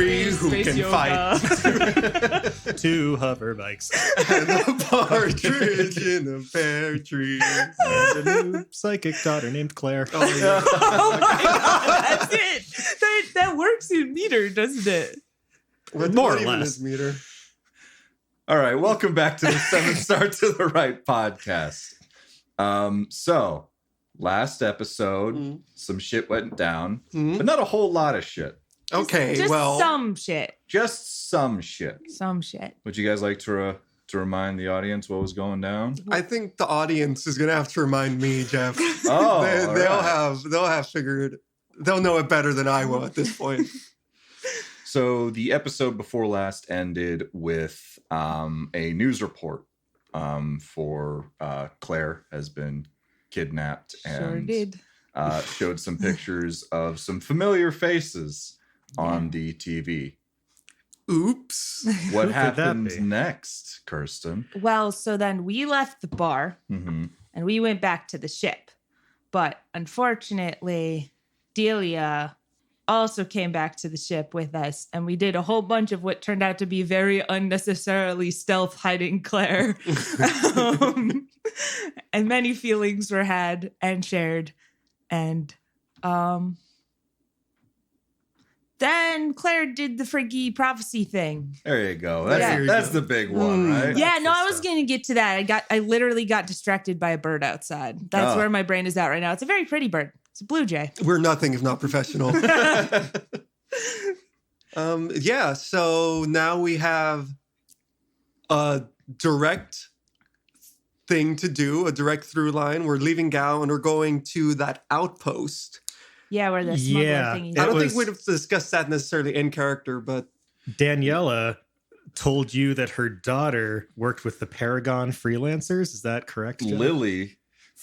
Three who can fight. Two hover bikes. And a partridge in a pear tree. And a new psychic daughter named Claire. Oh, yeah. Oh my God, that's it. That works in meter, doesn't it? More or less. Is meter? All right, welcome back to the 7 Star to the Right podcast. So last episode, some shit went down, but not a whole lot of shit. Okay, Just well, some shit. Just some shit. Some shit. Would you guys like to remind the audience what was going down? I think the audience is gonna have to remind me, Jeff. Oh, they'll know it better than I will at this point. So the episode before last ended with a news report for Claire has been kidnapped and showed some pictures of some familiar faces on the TV. Oops. What happened next, Kirsten? Well, so then we left the bar Mm-hmm. and we went back to the ship. But unfortunately, Delia also came back to the ship with us, and we did a whole bunch of what turned out to be very unnecessarily stealth hiding Claire. And many feelings were had and shared. And then Claire did the freaky prophecy thing. There you go. That's the big one, right? Yeah, no, I was going to get to that. I literally got distracted by a bird outside. That's where my brain is at right now. It's a very pretty bird. It's a blue jay. We're nothing if not professional. Yeah, so now we have a direct thing to do, a direct through line. We're leaving Gao and we're going to that outpost. Yeah, where the smuggler thingy. I don't think we'd have discussed that necessarily in character, but Daniela told you that her daughter worked with the Paragon Freelancers. Is that correct, Jeff? Lily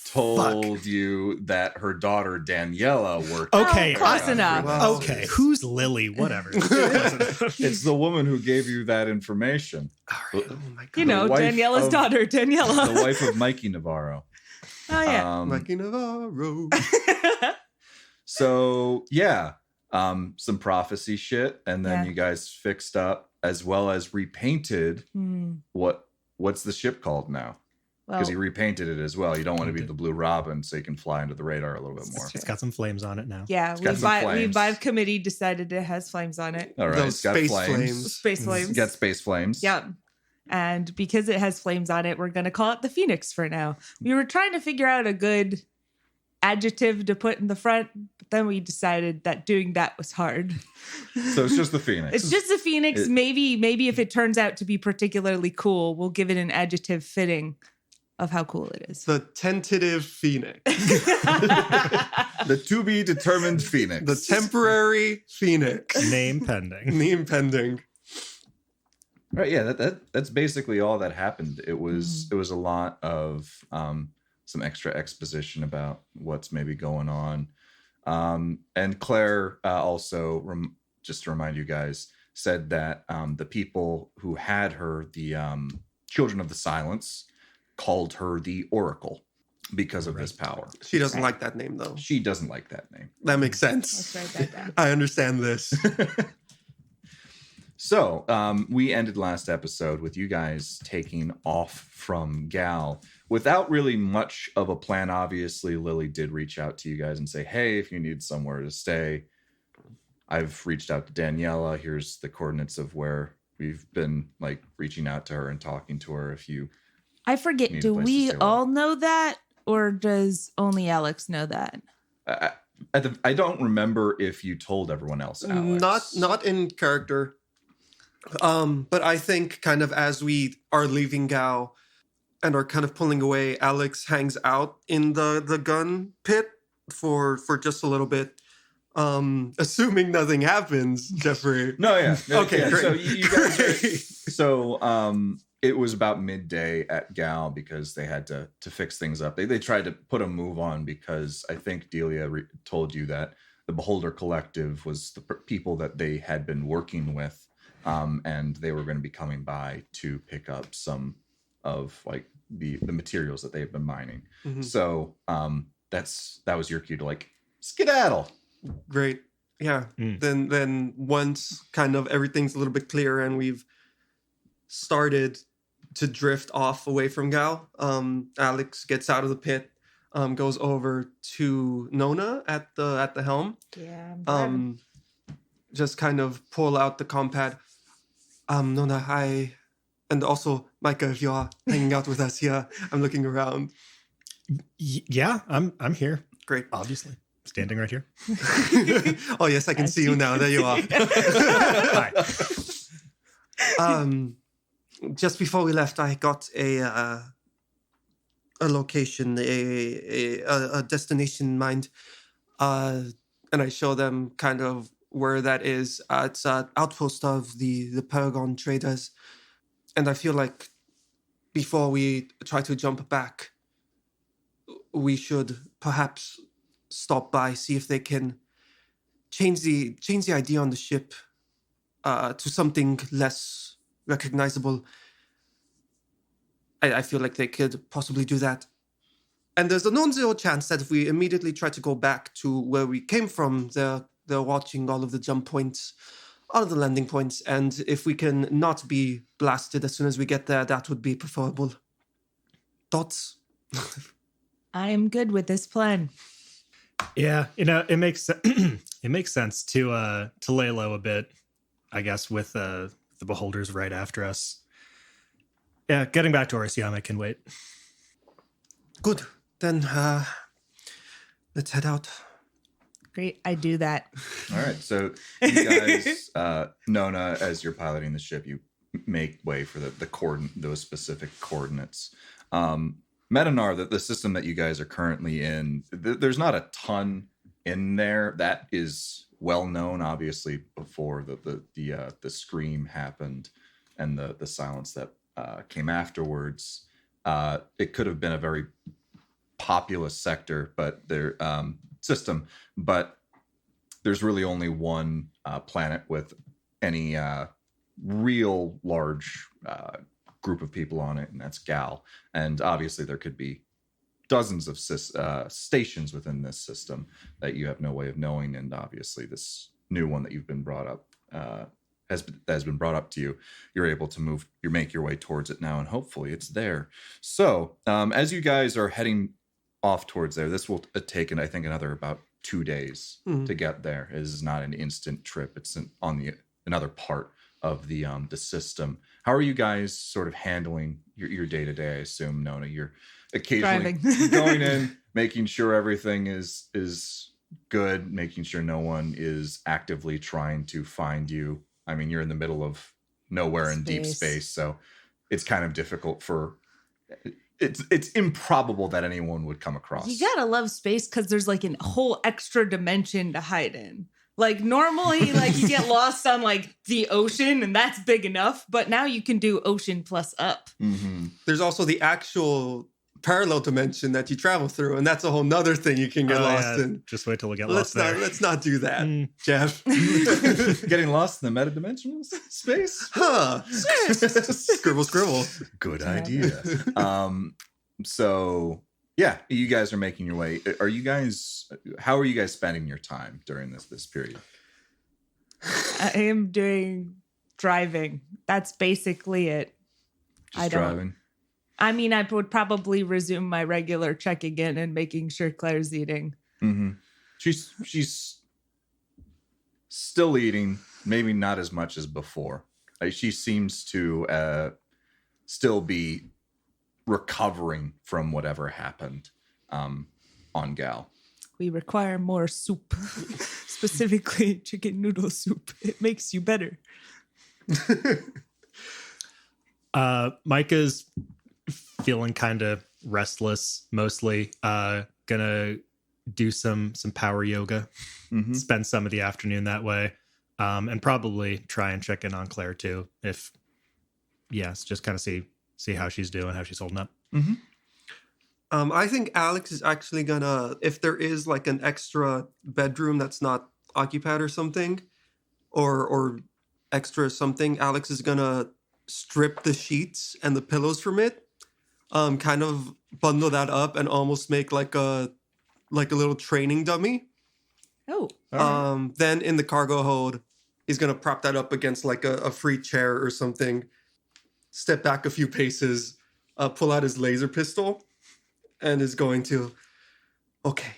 told you that her daughter Daniela worked. Okay, close enough. Wow. Okay, who's Lily? Whatever. It's the woman who gave you that information. all right. Oh my God. You know, wife Daniela's of- daughter, Daniela. The wife of Mikey Navarro. Oh, yeah. Mikey Navarro. So yeah, some prophecy shit, and then Yeah. you guys fixed up as well as repainted. What's the ship called now? Because he repainted it as well. You don't want to be the Blue Robin, so you can fly under the radar a little bit more. It's got some flames on it now. Yeah, got some we flames. by committee decided it has flames on it. All right, Those it's got space flames. flames. Space flames. It's got space flames. Yeah. And because it has flames on it, we're going to call it the Phoenix for now. We were trying to figure out a good adjective to put in the front, but then we decided that doing that was hard. So it's just the Phoenix. It's just the Phoenix. Maybe if it turns out to be particularly cool, we'll give it an adjective fitting of how cool it is. The tentative Phoenix. The to be determined Phoenix. The temporary Phoenix. Name pending. Name pending. Right, yeah, that's basically all that happened. It was a lot of some extra exposition about what's maybe going on. And Claire also, just to remind you guys, said that the people who had her, the Children of the Silence, called her the Oracle because of this power. She doesn't like that name, though. She doesn't like that name. That makes sense. Let's write that down. I understand this. So we ended last episode with you guys taking off from Gal without really much of a plan. Obviously, Lily did reach out to you guys and say, hey, if you need somewhere to stay, I've reached out to Daniela. Here's the coordinates of where we've been like reaching out to her and talking to her. If you I forget, need a do place to we stay all know that? Or does only Alex know that? I don't remember if you told everyone else, Alex. Not in character. But I think kind of as we are leaving Gao and are kind of pulling away, Alex hangs out in the gun pit for just a little bit. Assuming nothing happens, Jeffrey. No, yeah. Okay, yeah. great. So you guys it was about midday at Gal because they had to fix things up. They tried to put a move on because I think Delia told you that the Beholder Collective was the people that they had been working with, and they were going to be coming by to pick up some of like the materials that they had been mining. Mm-hmm. So that was your cue to like skedaddle. Great. Yeah. Mm. Then once kind of everything's a little bit clearer and we've started to drift off away from Gal, Alex gets out of the pit, goes over to Nona at the helm. Yeah, I'm driving. Just kind of pull out the compad. Nona, and also Micah, if you're hanging out with us here, I'm looking around. Yeah, I'm here. Great. Obviously, standing right here. Oh yes, I can see you now. There you are. Hi. Just before we left, I got a location, a destination in mind, and I show them kind of where that is. It's an outpost of the Paragon traders, and I feel like before we try to jump back, we should perhaps stop by, see if they can change the idea on the ship to something less recognizable. I feel like they could possibly do that. And there's a non-zero chance that if we immediately try to go back to where we came from, they're watching all of the jump points, all of the landing points, and if we can not be blasted as soon as we get there, that would be preferable. Thoughts? I am good with this plan. Yeah, it makes it makes sense to lay low a bit, I guess, with the beholders right after us. Yeah, getting back to Orsiama can wait. Good. Then let's head out. Great, I do that. All right, so you guys, Nona, as you're piloting the ship, you make way for those specific coordinates. Metanar, the system that you guys are currently in, there's not a ton in there. That is well known, obviously, before the scream happened and the silence that came afterwards. It could have been a very populous sector, but their system, but there's really only one planet with any real large group of people on it, and that's Gal. And obviously there could be dozens of stations within this system that you have no way of knowing, and obviously this new one that you've been brought up has been brought up to you. You're able to make your way towards it now, and hopefully it's there. So as you guys are heading off towards there, this will take, I think, another about 2 days to get there. It is not an instant trip. It's on another part of the system. How are you guys sort of handling your day-to-day? I assume, Nona, you're occasionally going in, making sure everything is good, making sure no one is actively trying to find you. I mean, you're in the middle of nowhere in deep space, so it's kind of difficult it's improbable that anyone would come across. You gotta love space because there's like a whole extra dimension to hide in. Like normally, like you get lost on like the ocean and that's big enough, but now you can do ocean plus up. Mm-hmm. There's also the actual parallel dimension that you travel through, and that's a whole nother thing you can get lost in. Just wait till we get lost there. Let's not do that, Jeff. Getting lost in the metadimensional space? Huh. Scribble. Good idea. So yeah, you guys are making your way. How are you guys spending your time during this period? I am doing driving. That's basically it. Driving? I mean, I would probably resume my regular checking in and making sure Claire's eating. Mm-hmm. She's still eating, maybe not as much as before. She seems to still be recovering from whatever happened on Gal. We require more soup, specifically chicken noodle soup. It makes you better. Micah's feeling kind of restless, mostly. Gonna do some power yoga, spend some of the afternoon that way, and probably try and check in on Claire too. Just kind of see how she's doing, how she's holding up. Mm-hmm. I think Alex is actually gonna, if there is like an extra bedroom that's not occupied or something, or extra something, Alex is gonna strip the sheets and the pillows from it, kind of bundle that up and almost make like a little training dummy. Oh. Then in the cargo hold, he's going to prop that up against like a free chair or something, step back a few paces, pull out his laser pistol, and is going to, okay,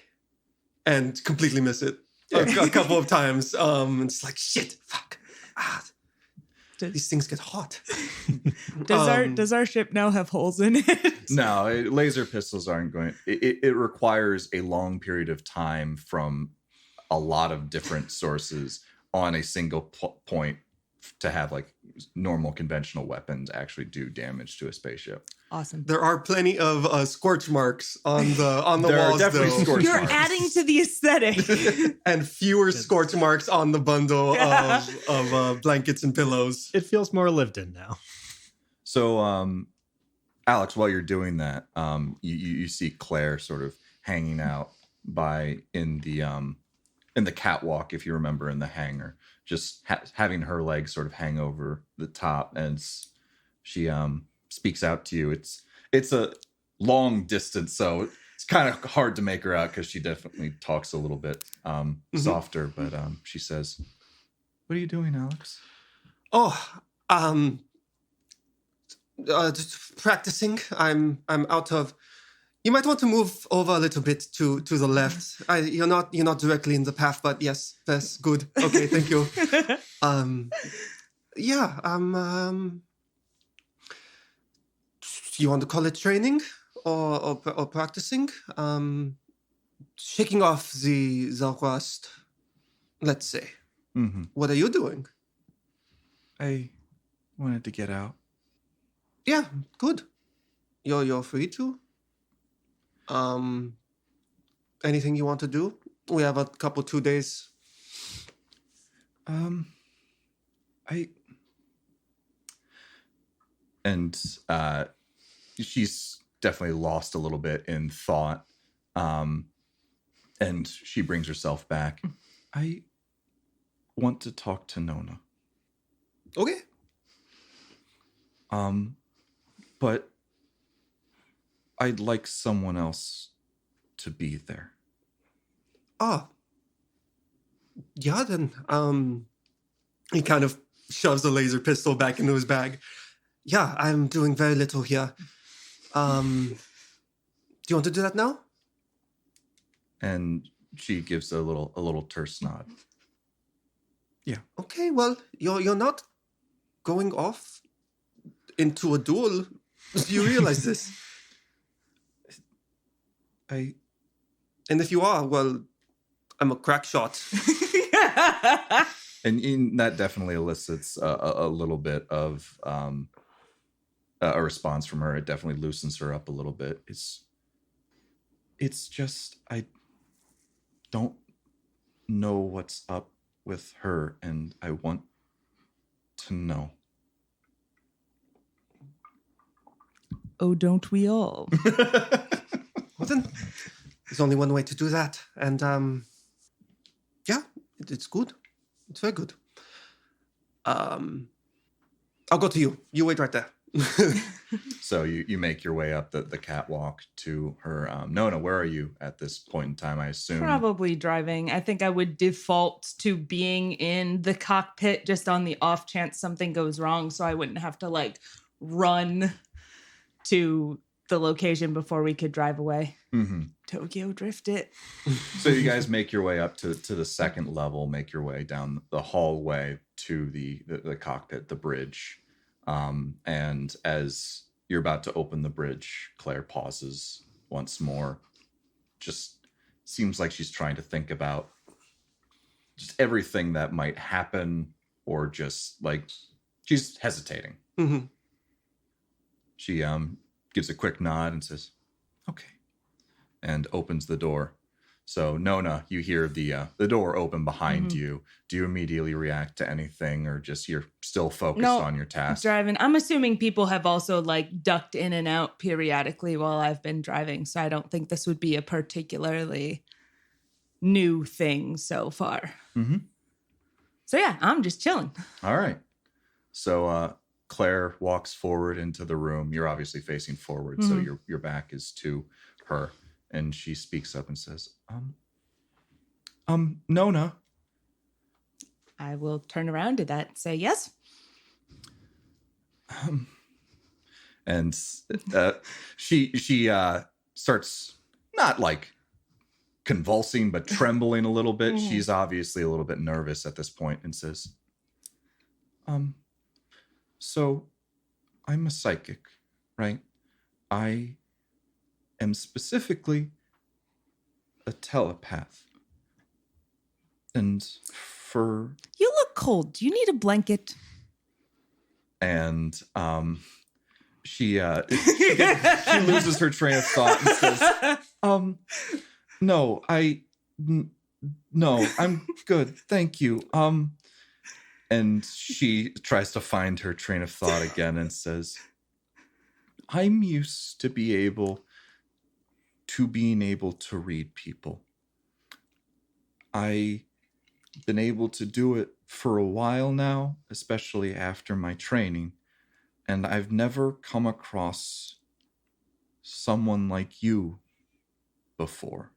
and completely miss it a couple of times. It's like, shit, fuck. These things get hot. Does our ship now have holes in it? No, laser pistols aren't going. It requires a long period of time from a lot of different sources on a single point to have like normal conventional weapons actually do damage to a spaceship. Awesome. There are plenty of scorch marks on the There are walls, definitely though. scorch You're marks. adding to the aesthetic. And fewer scorch marks on the bundle of blankets and pillows. It feels more lived in now. So, Alex, while you're doing that, you see Claire sort of hanging out in the catwalk, if you remember, in the hangar, just having her legs sort of hang over the top, and she speaks out to you. It's a long distance, so it's kind of hard to make her out because she definitely talks a little bit softer. But she says, "What are you doing, Alex?" Just practicing. I'm out of. You might want to move over a little bit to the left. You're not directly in the path, but yes, that's good. Okay, thank you. Yeah. You want to call it training or practicing? Shaking off the rust. Let's say. Mm-hmm. What are you doing? I wanted to get out. Yeah, good. You're free to. Anything you want to do? We have a couple 2 days. She's definitely lost a little bit in thought. And she brings herself back. I want to talk to Nona. Okay. But I'd like someone else to be there. Yeah, then, he kind of shoves the laser pistol back into his bag. Yeah, I'm doing very little here. Do you want to do that now? And she gives a little terse nod. Yeah. Okay, well, you're not going off into a duel. Do you realize this? And if you are, well, I'm a crack shot. And that definitely elicits a little bit of a response from her. It definitely loosens her up a little bit. It's just I don't know what's up with her, and I want to know. Oh, don't we all? Well, then, there's only one way to do that. And, yeah, it's good. It's very good. I'll go to you. You wait right there. So you make your way up the catwalk to her. Nona, where are you at this point in time, I assume? Probably driving. I think I would default to being in the cockpit just on the off chance something goes wrong, so I wouldn't have to, like, run to the location before we could drive away. Mm-hmm. Tokyo drift it. So you guys make your way up to the second level, make your way down the hallway to the cockpit, the bridge. And as you're about to open the bridge, Claire pauses once more. Just seems like she's trying to think about just everything that might happen, or just like she's hesitating. Mm-hmm. She gives a quick nod and says, "Okay," and opens the door. So Nona, you hear the door open behind you. Do you immediately react to anything, or just you're still focused on your task? Driving. I'm assuming people have also like ducked in and out periodically while I've been driving, so I don't think this would be a particularly new thing so far. Mm-hmm. So yeah, I'm just chilling. All right. So Claire walks forward into the room. You're obviously facing forward, so your back is to her. And she speaks up and says, Nona. I will turn around to that and say yes. And she starts not like convulsing, but trembling a little bit. Mm. She's obviously a little bit nervous at this point and says, so I'm a psychic, right? I am specifically a telepath. And for... You look cold. Do you need a blanket? And she loses her train of thought and says, no, I'm good. Thank you. And she tries to find her train of thought again and says, I'm used to being able to read people. I've been able to do it for a while now, especially after my training, and I've never come across someone like you before.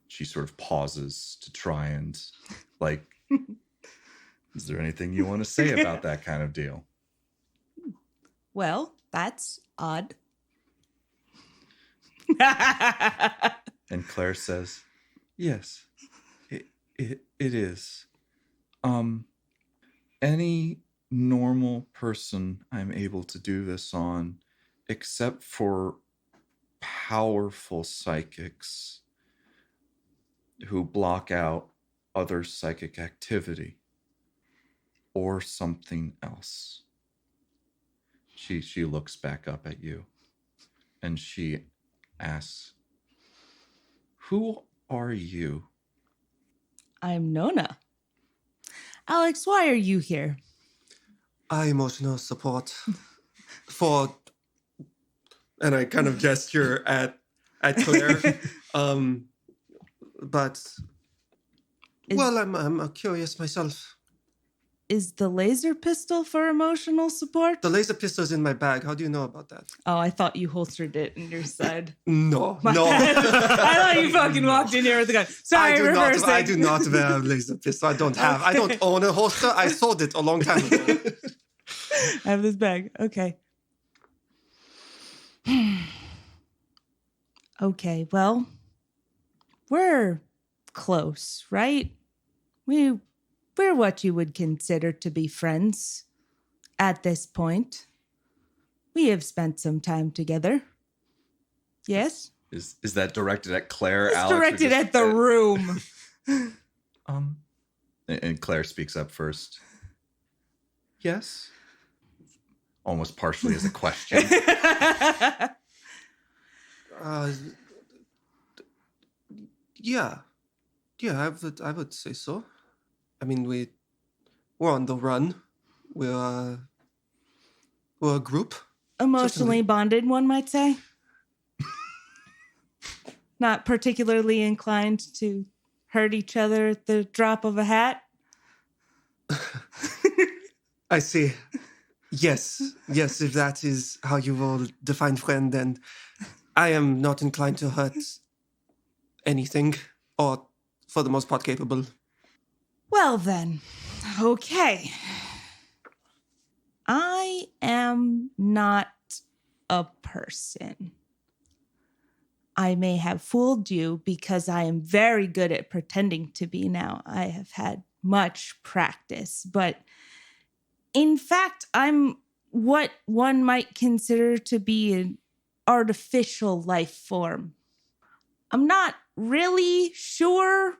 She sort of pauses to try and, like, is there anything you want to say about that kind of deal? Well, that's odd. And Claire says, yes, it is. Any normal person I'm able to do this on, except for powerful psychics who block out other psychic activity or something else. She looks back up at you and she asks, who are you? I'm Nona. Alex, why are you here? Emotional support for, and I kind of gesture at Claire. But I'm curious myself. Is the laser pistol for emotional support? The laser pistol's in my bag. How do you know about that? Oh, I thought you holstered it in your side. No. I thought you fucking walked in here with a gun. Sorry, reversing. I do not wear a laser pistol. I don't own a holster. I sold it a long time ago. I have this bag. Okay. Okay, well, we're close, right? We're what you would consider to be friends at this point. We have spent some time together. Yes? Is that directed at Claire? It's Alex, directed at the room. And Claire speaks up first. Yes. Almost partially as a question. Yeah, I would say so. I mean, we're on the run. We're a group. Emotionally bonded, one might say. Not particularly inclined to hurt each other at the drop of a hat. I see. Yes, if that is how you will define friend, then I am not inclined to hurt anything, or for the most part capable. Well then, okay. I am not a person. I may have fooled you because I am very good at pretending to be now. I have had much practice, but in fact, I'm what one might consider to be an artificial life form. I'm not really sure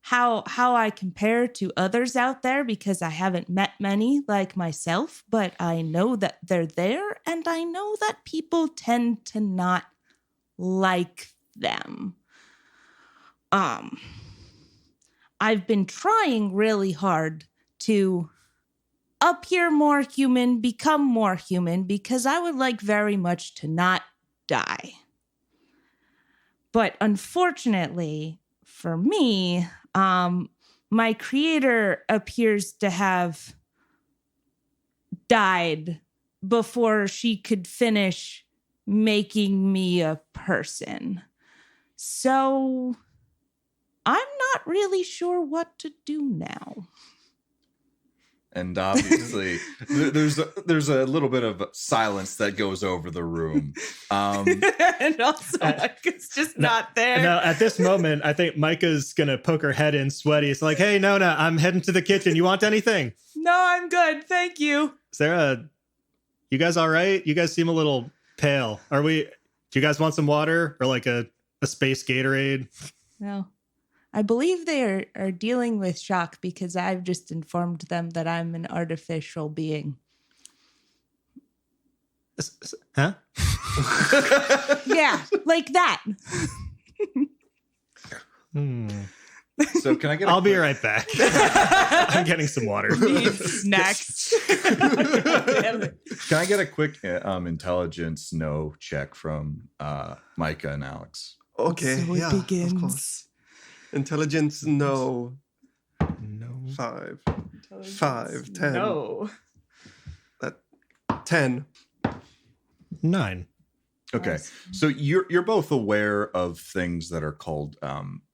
how I compare to others out there because I haven't met many like myself, but I know that they're there and I know that people tend to not like them. I've been trying really hard to appear more human, become more human, because I would like very much to not die. But unfortunately for me, my creator appears to have died before she could finish making me a person. So I'm not really sure what to do now. And obviously, there's a little bit of silence that goes over the room. And also, like, it's just not there. Now, at this moment, I think Micah's going to poke her head in sweaty. It's like, hey, Nona, I'm heading to the kitchen. You want anything? No, I'm good. Thank you. Sarah, you guys all right? You guys seem a little pale. Do you guys want some water or like a space Gatorade? No. I believe they are dealing with shock because I've just informed them that I'm an artificial being. Huh? Yeah, like that. So can I get? I'll be right back. I'm getting some water. Need snacks. Can I get a quick intelligence check from Micah and Alex? Okay, So it yeah, begins. of course. Intelligence, no. No. 5. 5, 10. No. 10. 9. Okay, so you're both aware of things that are called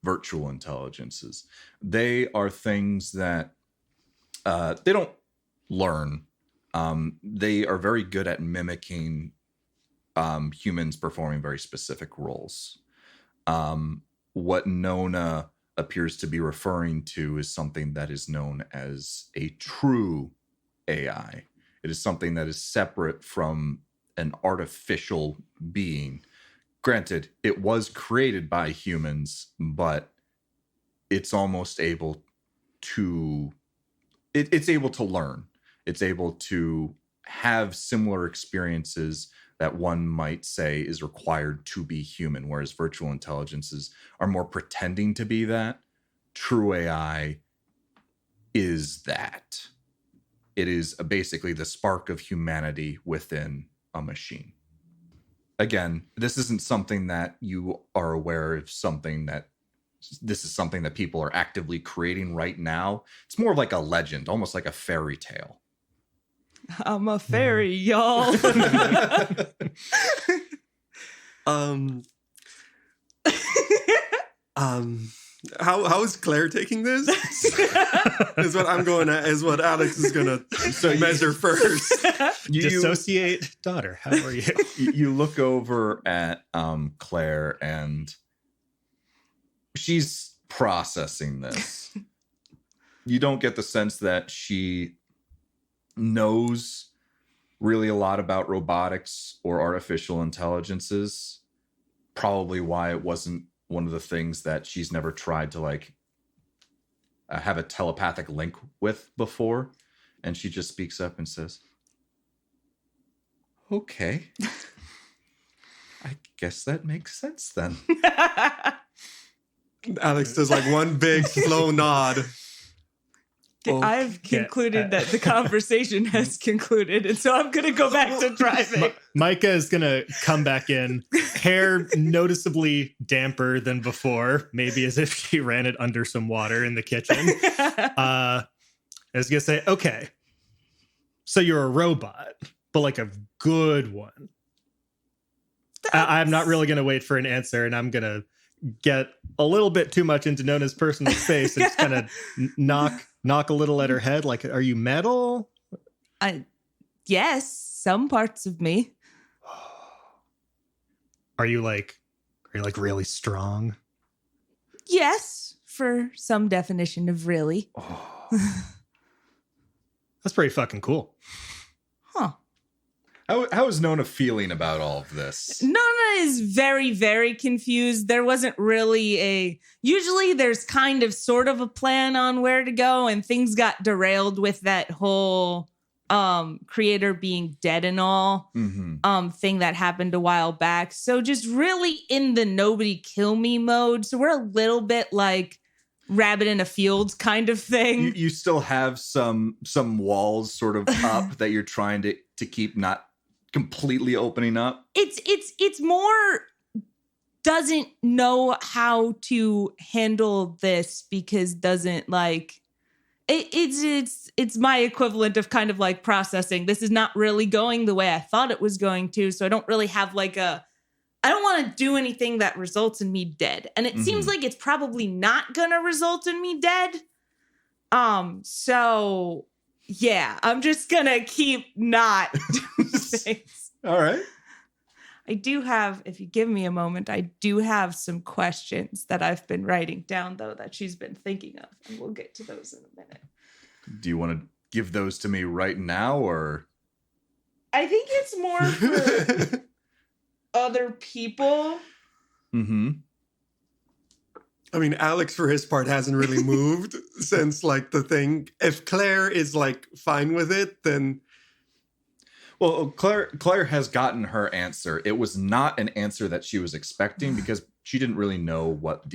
virtual intelligences. They are things that they don't learn. They are very good at mimicking humans performing very specific roles. What Nona appears to be referring to is something that is known as a true AI. It is something that is separate from an artificial being. Granted, it was created by humans, but it's almost able to it's able to learn. It's able to have similar experiences that one might say is required to be human, whereas virtual intelligences are more pretending to be that. True AI is that. It is basically the spark of humanity within a machine. Again, this isn't something that you are aware of, this is something that people are actively creating right now. It's more of like a legend, almost like a fairy tale. I'm a fairy, y'all. How is Claire taking this? Is what Alex is gonna measure first. Dissociate daughter. How are you? You look over at Claire and she's processing this. You don't get the sense that she knows really a lot about robotics or artificial intelligences. Probably why it wasn't one of the things that she's never tried to have a telepathic link with before. And she just speaks up and says, okay, I guess that makes sense then. Alex does like one big slow nod. I've concluded that the conversation has concluded, and so I'm going to go back to driving. Micah is going to come back in, hair noticeably damper than before, maybe as if she ran it under some water in the kitchen. I was going to say, okay, so you're a robot, but like a good one. I'm not really going to wait for an answer, and I'm going to get a little bit too much into Nona's personal space and just kind of knock a little at her head. Like, are you metal? Yes, some parts of me. Are you really strong? Yes, for some definition of really. That's pretty fucking cool. Huh. How is Nona feeling about all of this? Nona is very, very confused. There wasn't really usually there's kind of sort of a plan on where to go, and things got derailed with that whole creator being dead and all thing that happened a while back. So just really in the nobody kill me mode. So we're a little bit like rabbit in a field kind of thing. You still have some walls sort of up that you're trying to keep not completely opening up. It's more doesn't know how to handle this because doesn't like it's my equivalent of kind of like processing. This is not really going the way I thought it was going to, so I don't really have like a I don't want to do anything that results in me dead. And it seems like it's probably not going to result in me dead. So yeah, I'm just going to keep not doing things. All right. I do have, if you give me a moment, I do have some questions that I've been writing down, though, that she's been thinking of. And we'll get to those in a minute. Do you want to give those to me right now, or? I think it's more for other people. I mean, Alex, for his part, hasn't really moved since, like, the thing. If Claire is, like, fine with it, then... Well, Claire has gotten her answer. It was not an answer that she was expecting because she didn't really know what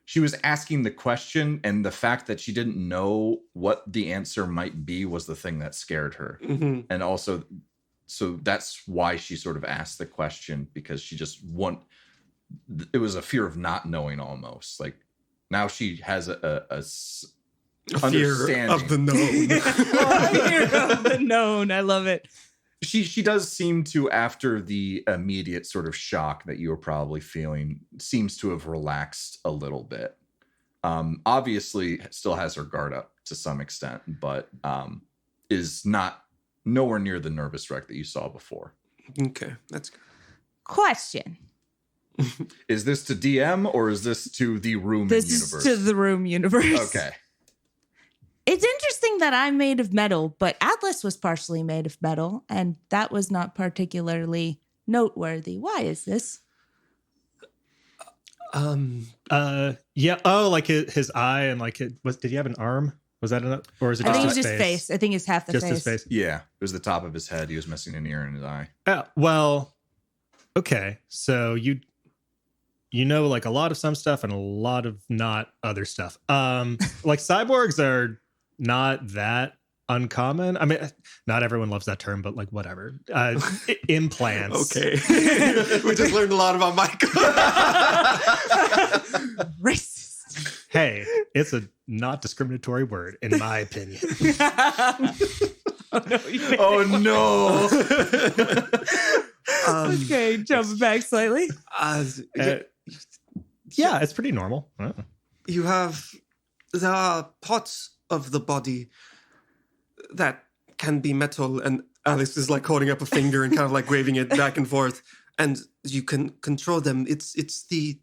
she was asking the question, and the fact that she didn't know what the answer might be was the thing that scared her. And also, so that's why she sort of asked the question, because she just it was a fear of not knowing almost. Like, now she has a fear of the known. Fear of the known. I love it. She does seem to, after the immediate sort of shock that you were probably feeling, seems to have relaxed a little bit. Obviously still has her guard up to some extent, but is nowhere near the nervous wreck that you saw before. Okay, that's good. Question. Is this to DM or is this to the room This universe? is to the room universe. Okay. It's interesting that I'm made of metal, but Atlas was partially made of metal, and that was not particularly noteworthy. Why is this? Yeah. Oh, like his eye and like did he have an arm? Was that enough? Or is it I just think his it's just face. I think it's half the just face. his face. Yeah. It was the top of his head. He was missing an ear in his eye. Well, okay. So you know like a lot of some stuff and a lot of not other stuff. Like cyborgs are not that uncommon. I mean, not everyone loves that term, but like whatever. Implants. Okay. We just learned a lot about Michael. Racist. Hey, it's a not discriminatory word, in my opinion. Oh no. Okay, jumping back slightly. Yeah, it's pretty normal. You have the parts of the body that can be metal, and Alex is like holding up a finger and kind of like waving it back and forth, and you can control them. It's the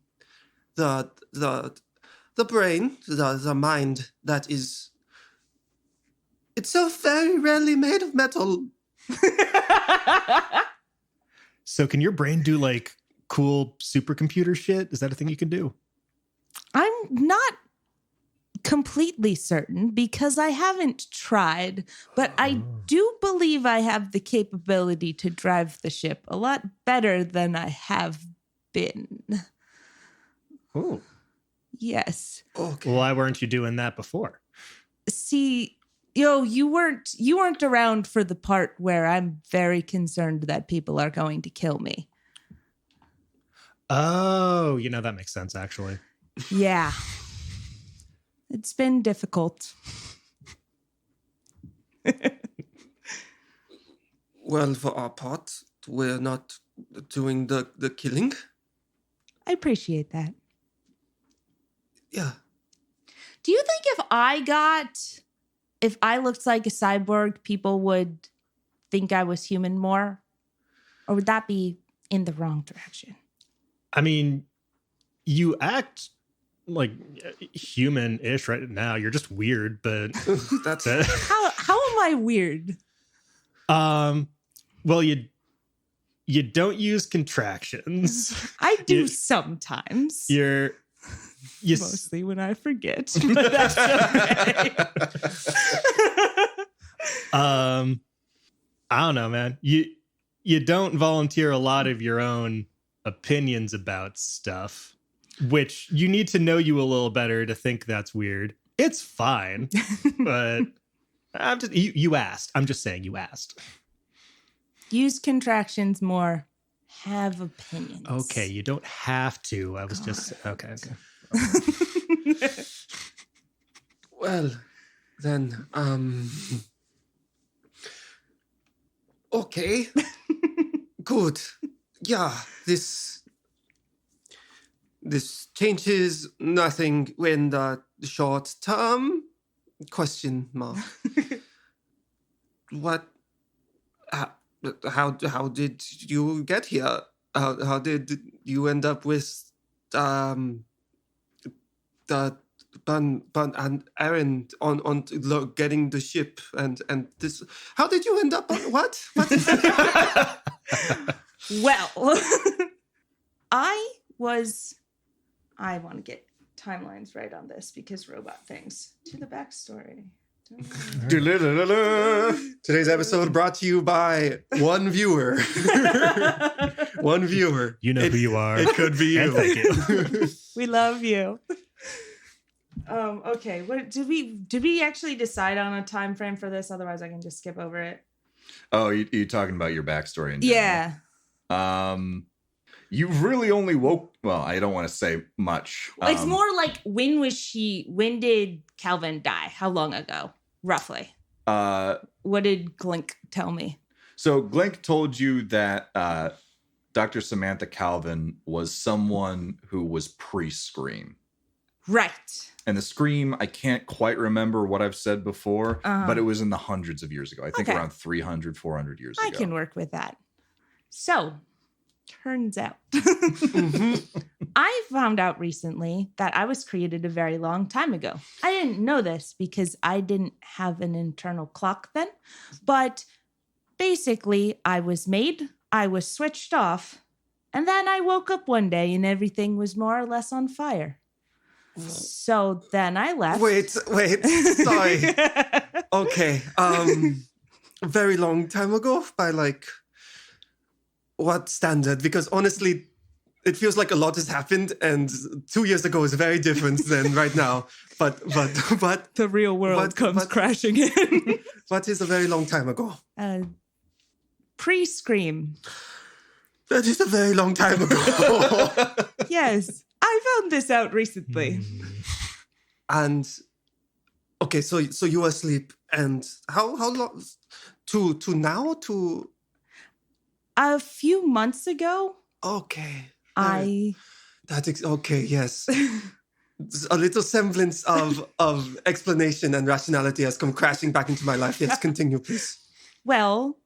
brain, the mind that is itself very rarely made of metal. So can your brain do like cool supercomputer shit? Is that a thing you can do? I'm not completely certain because I haven't tried, but I do believe I have the capability to drive the ship a lot better than I have been. Oh. Yes. Okay. Why weren't you doing that before? See, you weren't around for the part where I'm very concerned that people are going to kill me. Oh, that makes sense actually. Yeah. It's been difficult. Well, for our part, we're not doing the killing. I appreciate that. Yeah. Do you think if I looked like a cyborg, people would think I was human more? Or would that be in the wrong direction? I mean, you act like human-ish right now. You're just weird, but That's How am I weird? well, you don't use contractions. I do sometimes. You Mostly when I forget. But that's okay. I don't know, man. You don't volunteer a lot of your own opinions about stuff, which you need to know you a little better to think that's weird. It's fine, but you asked. I'm just saying you asked. Use contractions more. Have opinions. Okay, you don't have to. I was just okay. well, then. Okay. Good. Yeah, this changes nothing in the short term? Question mark. What? How did you get here? How did you end up with the Bun and Aaron on getting the ship and this? How did you end up on what? What? Well, I want to get timelines right on this because robot things. To the backstory. Today's episode brought to you by one viewer. One viewer. You know who you are. It could be you. And thank you. We love you. Okay. What did we actually decide on a time frame for this? Otherwise, I can just skip over it. Oh, you talking about your backstory in general? Yeah. You really only woke. Well, I don't want to say much. It's more like when did Calvin die? How long ago, roughly? What did Glink tell me? So Glink told you that Dr. Samantha Calvin was someone who was pre-Scream. Right. And the Scream, I can't quite remember what I've said before, but it was in the hundreds of years ago. I think around 300, 400 years ago. I can work with that. So, turns out, I found out recently that I was created a very long time ago. I didn't know this because I didn't have an internal clock then, but basically I was made, I was switched off, and then I woke up one day and everything was more or less on fire. So then I left. Wait, sorry. Okay. A very long time ago by like what standard? Because honestly, it feels like a lot has happened and 2 years ago is very different than right now. But the real world comes crashing in. What is a very long time ago? Pre-Scream. That is a very long time ago. Yes. I found this out recently. And okay, so you were asleep, and how long to now to a few months ago? Okay. Okay, yes. A little semblance of explanation and rationality has come crashing back into my life. Yes, continue, please. Well,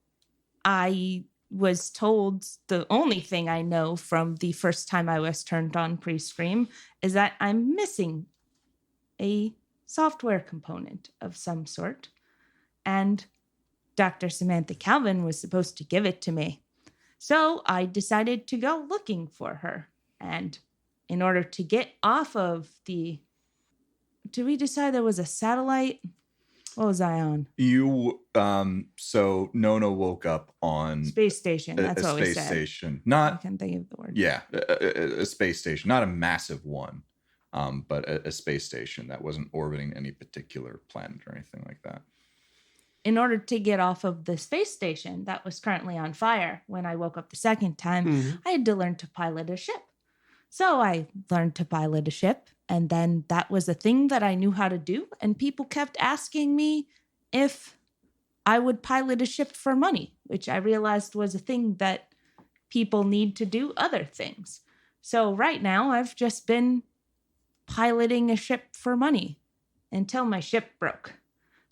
I was told the only thing I know from the first time I was turned on pre-Scream is that I'm missing a software component of some sort. And Dr. Samantha Calvin was supposed to give it to me. So I decided to go looking for her. And in order to get off of did we decide there was a satellite? What was I on? You, so Nona woke up on space station. That's what we said. A space station. Not, I can't think of the word. Yeah, a space station. Not a massive one, but a space station that wasn't orbiting any particular planet or anything like that. In order to get off of the space station that was currently on fire when I woke up the second time, I had to learn to pilot a ship. So I learned to pilot a ship, and then that was a thing that I knew how to do, and people kept asking me if I would pilot a ship for money, which I realized was a thing that people need to do other things. So right now, I've just been piloting a ship for money until my ship broke.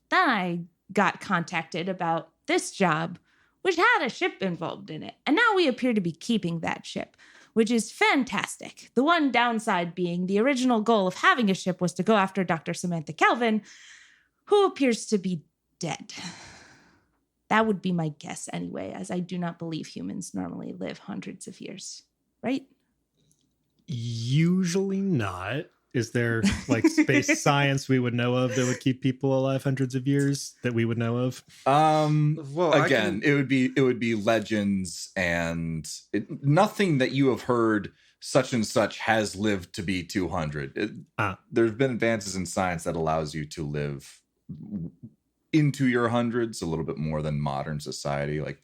Then I got contacted about this job, which had a ship involved in it, and now we appear to be keeping that ship, which is fantastic. The one downside being the original goal of having a ship was to go after Dr. Samantha Calvin, who appears to be dead. That would be my guess anyway, as I do not believe humans normally live hundreds of years, right? Usually not. Is there like space science we would know of that would keep people alive hundreds of years that we would know of? Well, again, it would be legends and nothing that you have heard such and such has lived to be 200. There's been advances in science that allows you to live into your hundreds a little bit more than modern society, like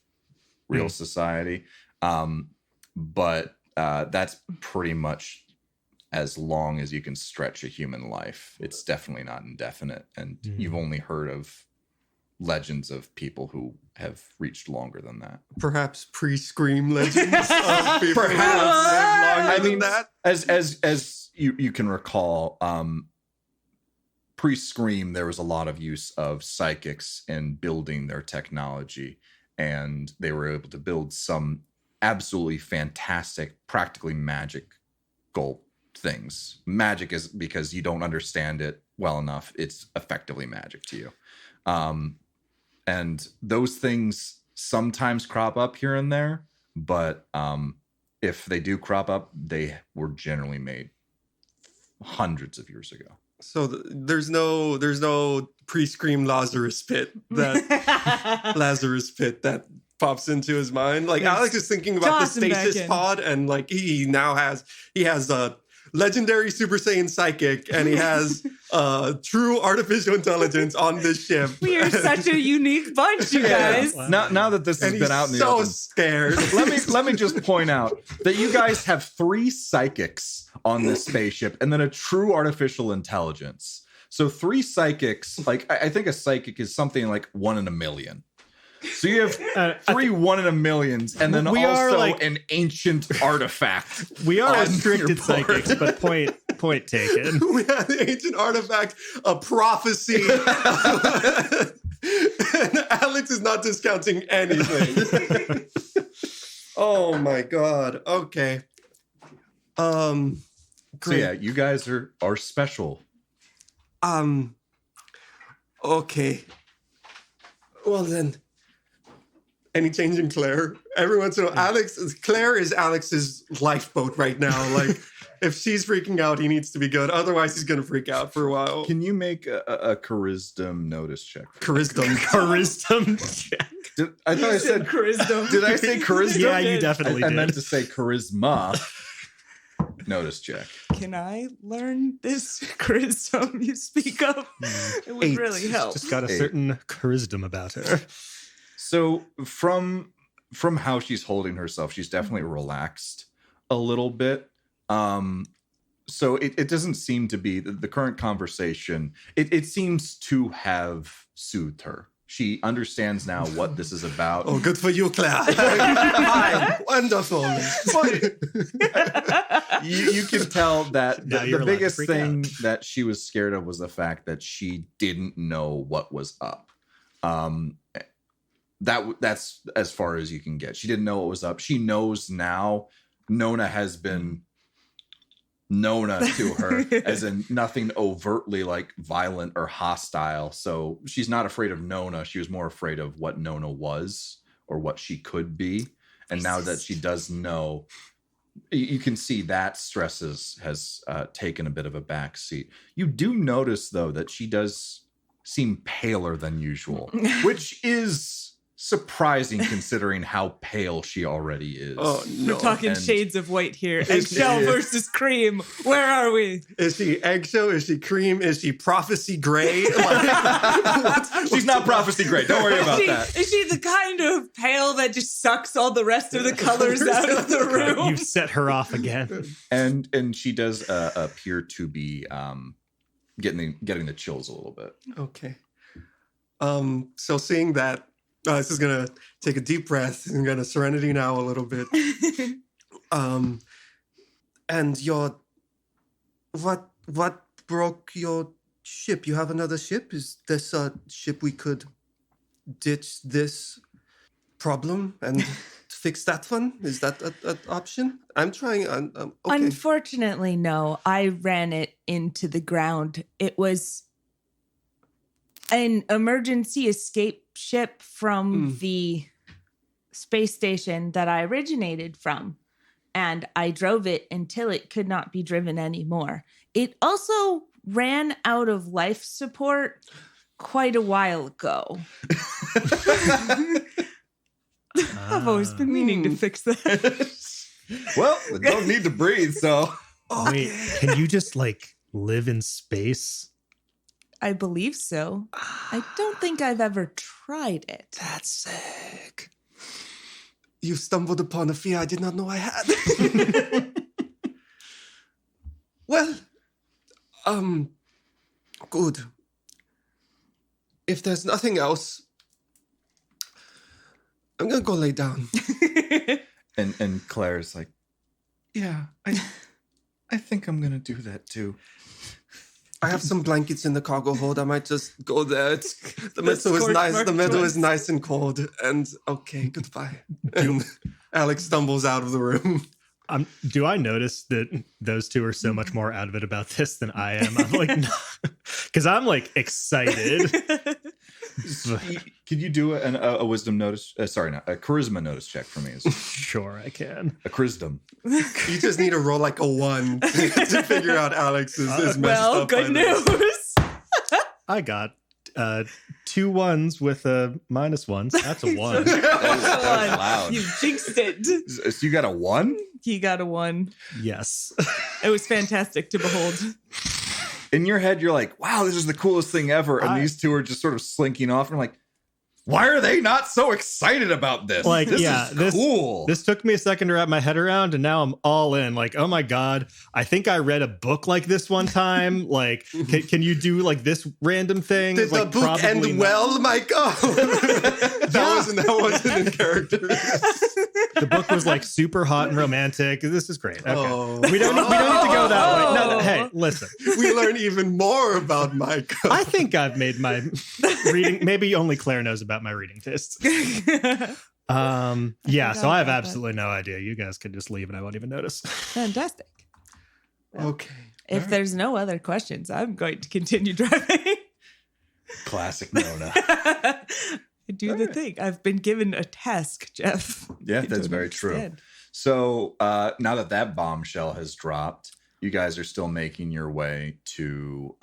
real society. But that's pretty much as long as you can stretch a human life. It's definitely not indefinite. And you've only heard of legends of people who have reached longer than that. Perhaps pre-Scream legends of people Perhaps. who have lived longer than that. As you can recall, pre-Scream, there was a lot of use of psychics in building their technology, and they were able to build some absolutely fantastic, practically magical things. Magic is because you don't understand it well enough. It's effectively magic to you. And those things sometimes crop up here and there, but if they do crop up, they were generally made hundreds of years ago. So there's no pre-Scream Lazarus pit that pops into his mind. Like Alex is thinking about the stasis pod, and like he has a legendary Super Saiyan psychic, and he has true artificial intelligence on this ship. We are such a unique bunch, you guys. Now that this has been out in the open, scared. let me just point out that you guys have 3 psychics on this spaceship, and then a true artificial intelligence. So 3 psychics. Like I think a psychic is something like 1 in a million. So you have 3 1 in a millions, and then also an ancient artifact. We are restricted psychics, but point taken. We have the ancient artifact, a prophecy. And Alex is not discounting anything. Oh my god. Okay. So Great. yeah, you guys are special. Okay. Well then. Any change in Claire? Every once in a while, Claire is Alex's lifeboat right now. Like, if she's freaking out, he needs to be good. Otherwise, he's going to freak out for a while. Can you make a charisdom notice check? Charisdom check. I thought I said charisdom. Did I say charisma? Yeah, you definitely did. I meant to say charisma. Notice check. Can I learn this charism you speak of? It would 8. really help. Just got a certain charisma about her. So from how she's holding herself, she's definitely relaxed a little bit. So it doesn't seem to be the current conversation. It seems to have soothed her. She understands now what this is about. Oh, good for you, Claire. Hi, wonderful. You can tell that the biggest thing out. that she was scared of was the fact that she didn't know what was up. That's as far as you can get. She didn't know what was up. She knows now. Nona has been Nona to her, as in nothing overtly like violent or hostile. So she's not afraid of Nona. She was more afraid of what Nona was or what she could be. And now that she does know, you can see that stress has taken a bit of a backseat. You do notice, though, that she does seem paler than usual, which is surprising considering how pale she already is. Oh, no. We're talking shades of white here. Eggshell versus cream. Where are we? Is she eggshell? Is she cream? Is she prophecy gray? She's not prophecy gray. Don't worry about that. Is she the kind of pale that just sucks all the rest of the colors out of the room? You've set her off again. And she does appear to be getting the chills a little bit. Okay. So seeing that, this is gonna take a deep breath and gonna serenity now a little bit. And what broke your ship? You have another ship? Is this a ship we could ditch this problem and fix that one? Is that an option? I'm trying. Okay. Unfortunately, no. I ran it into the ground. It was an emergency escape ship from the space station that I originated from. And I drove it until it could not be driven anymore. It also ran out of life support quite a while ago. I've always been meaning to fix that. Well, they don't need to breathe, so. Wait, can you just live in space? I believe so. I don't think I've ever tried it. That's sick. You stumbled upon a fear I did not know I had. Well, good. If there's nothing else, I'm gonna go lay down. And Claire's like, yeah, I think I'm gonna do that too. I have some blankets in the cargo hold. I might just go there. The meadow is nice. The meadow is nice and cold. And okay, goodbye. And Alex stumbles out of the room. Do I notice that those two are so much more out of it about this than I am? I'm like, because I'm like excited. Could you do a wisdom notice? A charisma notice check for me? Sure, I can. A charisdom. You just need to roll like a 1 to figure out Alex is messed well, up. good news. I got 2 1s with a -1. That's a 1. That was loud. You jinxed it. So you got a 1? He got a 1. Yes. It was fantastic to behold. In your head, you're like, wow, this is the coolest thing ever. And these two are just sort of slinking off. And I'm like, why are they not so excited about this? Like, this is cool. This took me a second to wrap my head around, and now I'm all in. Like, oh my God, I think I read a book like this one time. Like, can you do like this random thing? Did like, the book end well, Michael? that wasn't in character. The book was like super hot and romantic. This is great. Okay. Oh. We don't need to go that way. No, hey, listen. We learn even more about Michael. I think I've made my reading. Maybe only Claire knows about my reading tastes. Yeah, so I have absolutely no idea. You guys could just leave and I won't even notice. Fantastic. Okay. If there's no other questions, I'm going to continue driving. Classic Nona. I do the thing. I've been given a task, Jeff. Yeah, that's very true. So now that bombshell has dropped, you guys are still making your way to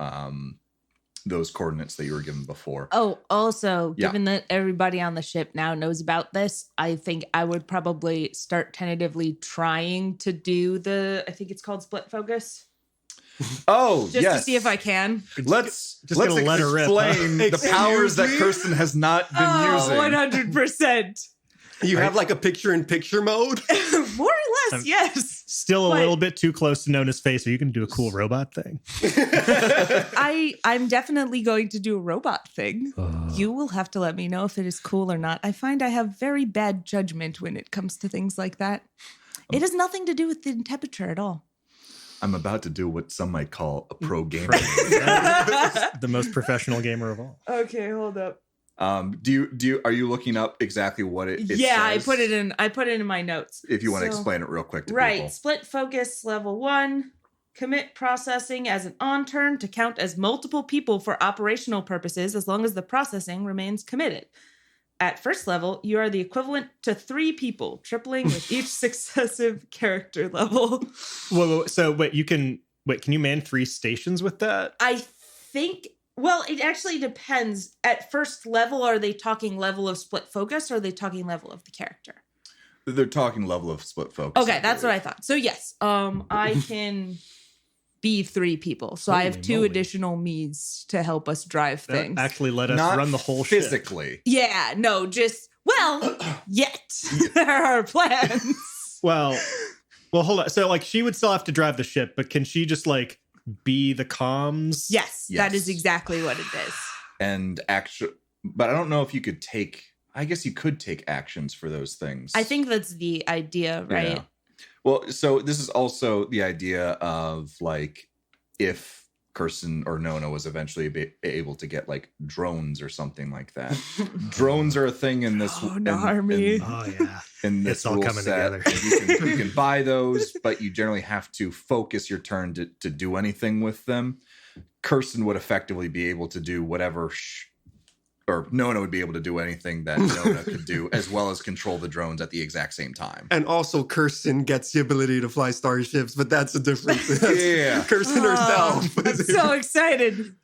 those coordinates that you were given before. Oh, also, given that everybody on the ship now knows about this, I think I would probably start tentatively trying to do I think it's called split focus. Oh, just to see if I can. Let's let her rip, explain the powers that Kirsten has not been using. 100%. You have like a picture-in-picture mode? More or less, yes. Still a little bit too close to Nona's face, so you can do a cool robot thing. I'm definitely going to do a robot thing. You will have to let me know if it is cool or not. I find I have very bad judgment when it comes to things like that. It has nothing to do with the temperature at all. I'm about to do what some might call a pro gamer. The most professional gamer of all. Okay, hold up. Are you looking up exactly what it says? I put it in my notes. If you want to explain it real quick to people. Split focus level 1. Commit processing as an on turn to count as multiple people for operational purposes as long as the processing remains committed. At first level, you are the equivalent to 3 people, tripling with each successive character level. Whoa, so can you man 3 stations with that? I think, well, it actually depends. At first level, are they talking level of split focus or are they talking level of the character? They're talking level of split focus. Okay, that's what I thought. So yes, I can be 3 people. So I have 2 additional me's to help us drive things. Actually let us Not run the whole ship. physically. Yeah, no, just, yet. There are plans. Well, hold on. So like she would still have to drive the ship, but can she just like be the comms? Yes, that is exactly what it is. And but I don't know if you could I guess you could take actions for those things. I think that's the idea, right? Yeah. Well, so this is also the idea of like if Kirsten or Nona was eventually able to get like drones or something like that. Drones are a thing in this. Army. In this it's all coming set. together. You can buy those, but you generally have to focus your turn to do anything with them. Kirsten would effectively be able to do whatever. Or Nona would be able to do anything that Nona could do, as well as control the drones at the exact same time. And also Kirsten gets the ability to fly starships, but that's a different thing. Yeah. Kirsten herself. I'm so excited.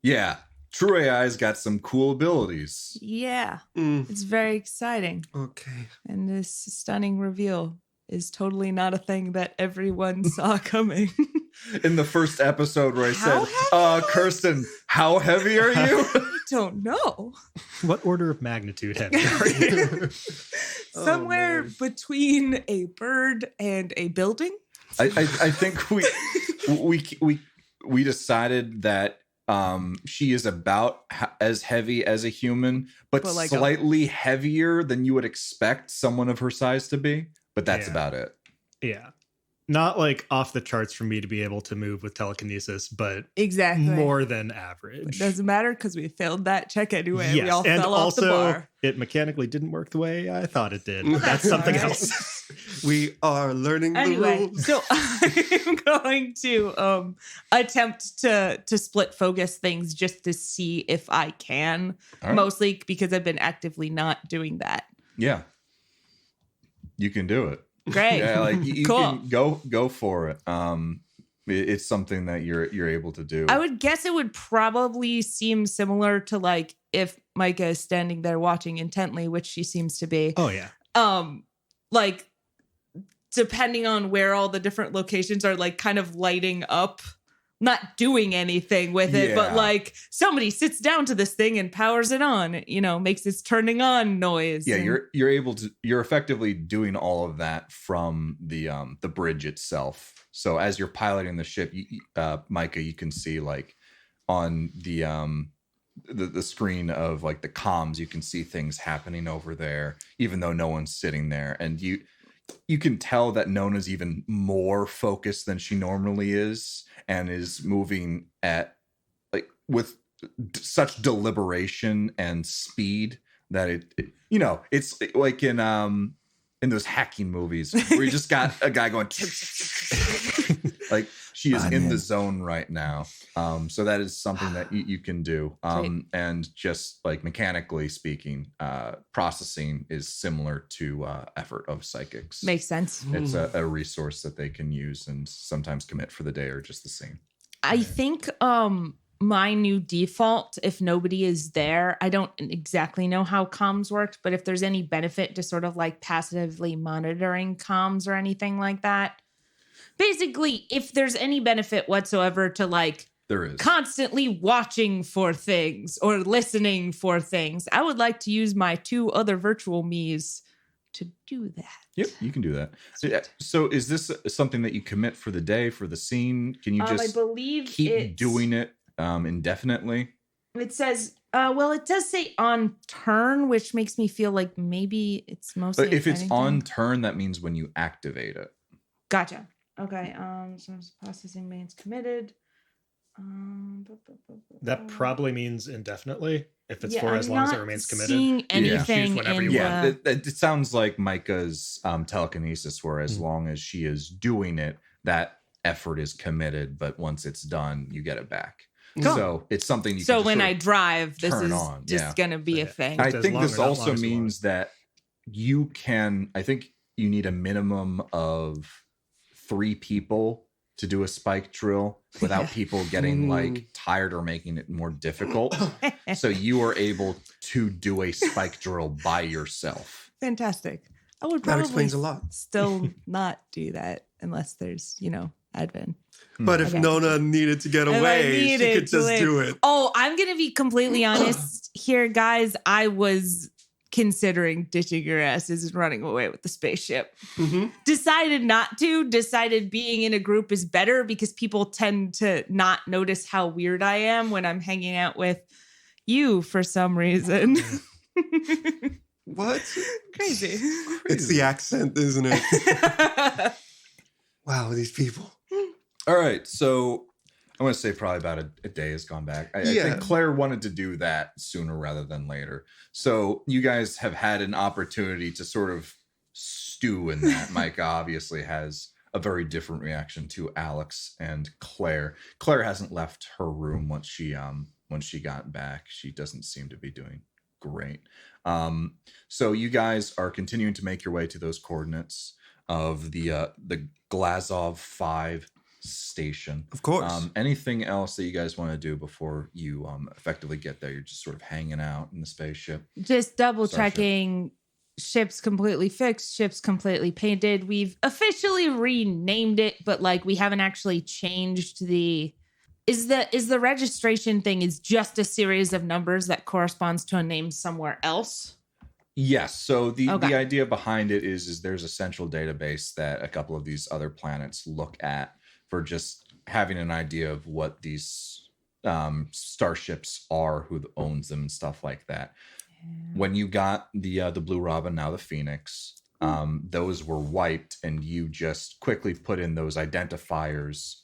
Yeah. True AI's got some cool abilities. Yeah. It's very exciting. Okay. And this stunning reveal is totally not a thing that everyone saw coming. In the first episode where I said, Kirsten, how heavy are you? I don't know. What order of magnitude heavy are you? Somewhere between a bird and a building. I think we decided that She is about as heavy as a human, but like slightly heavier than you would expect someone of her size to be. But that's about it. Yeah. Not like off the charts for me to be able to move with telekinesis, but exactly more than average. It doesn't matter because we failed that check anyway. Yes. We all and fell off the also, bar. it mechanically didn't work the way I thought it did. That's something else. We are learning the rules. So I'm going to attempt to split focus things just to see if I can. All right. Mostly because I've been actively not doing that. Yeah. You can do it. Great. Yeah, like you Cool. can go for it. It's something that you're able to do. I would guess it would probably seem similar to like if Micah is standing there watching intently, which she seems to be. Oh, yeah. Like depending on where all the different locations are, like kind of lighting up, not doing anything with it, but like somebody sits down to this thing and powers it on, makes this turning on noise. Yeah, you're effectively doing all of that from the bridge itself. So as you're piloting the ship, Micah, you can see like on the screen of like the comms, you can see things happening over there, even though no one's sitting there. And you can tell that Nona's even more focused than she normally is, and is moving at like with such deliberation and speed that it's like in those hacking movies where you just got a guy going like she is in the zone right now. So that is something that you can do. And just like mechanically speaking, processing is similar to effort of psychics. Makes sense. It's a resource that they can use and sometimes commit for the day or just the same. I think my new default, if nobody is there, I don't exactly know how comms worked, but if there's any benefit to sort of like passively monitoring comms or anything like that. Basically, if there's any benefit whatsoever to like there is constantly watching for things or listening for things, I would like to use my 2 other virtual me's to do that. Yep, you can do that. So is this something that you commit for the day, for the scene? Can you just I believe keep doing it indefinitely? It says, it does say on turn, which makes me feel like maybe it's mostly. But if it's on turn, that means when you activate it. Gotcha. Okay. So processing means committed. That probably means indefinitely. If it's for as long as it remains committed. Seeing anything it sounds like Micah's telekinesis, where as long as she is doing it, that effort is committed. But once it's done, you get it back. Cool. So it's something you. So when I drive, this is on. just going to be a thing. I think this also means that you can. I think you need a minimum of 3 people to do a spike drill without people getting like tired or making it more difficult. So you are able to do a spike drill by yourself. Fantastic. I would probably that explains a lot. Still not do that unless there's, admin. But if Nona needed to get away, she could just do it. Oh, I'm going to be completely honest here, guys. I was considering ditching your asses and running away with the spaceship. Mm-hmm. Decided not to. Decided being in a group is better because people tend to not notice how weird I am when I'm hanging out with you for some reason. What? Crazy. It's the accent, isn't it? Wow, these people. All right, so I want to say probably about a day has gone back. I think Claire wanted to do that sooner rather than later. So you guys have had an opportunity to sort of stew in that. Micah obviously has a very different reaction to Alex and Claire. Claire hasn't left her room once she got back. She doesn't seem to be doing great. So you guys are continuing to make your way to those coordinates of the Glazov 5 station. Of course. Anything else that you guys want to do before you effectively get there? You're just sort of hanging out in the spaceship. Just double checking. Ship's completely fixed. Ship's completely painted. We've officially renamed it, but like we haven't actually changed the. Is the registration thing is just a series of numbers that corresponds to a name somewhere else? Yes. So the idea behind it is there's a central database that a couple of these other planets look at for just having an idea of what these starships are, who owns them, and stuff like that. When you got the Blue Robin, now the Phoenix, those were wiped, and you just quickly put in those identifiers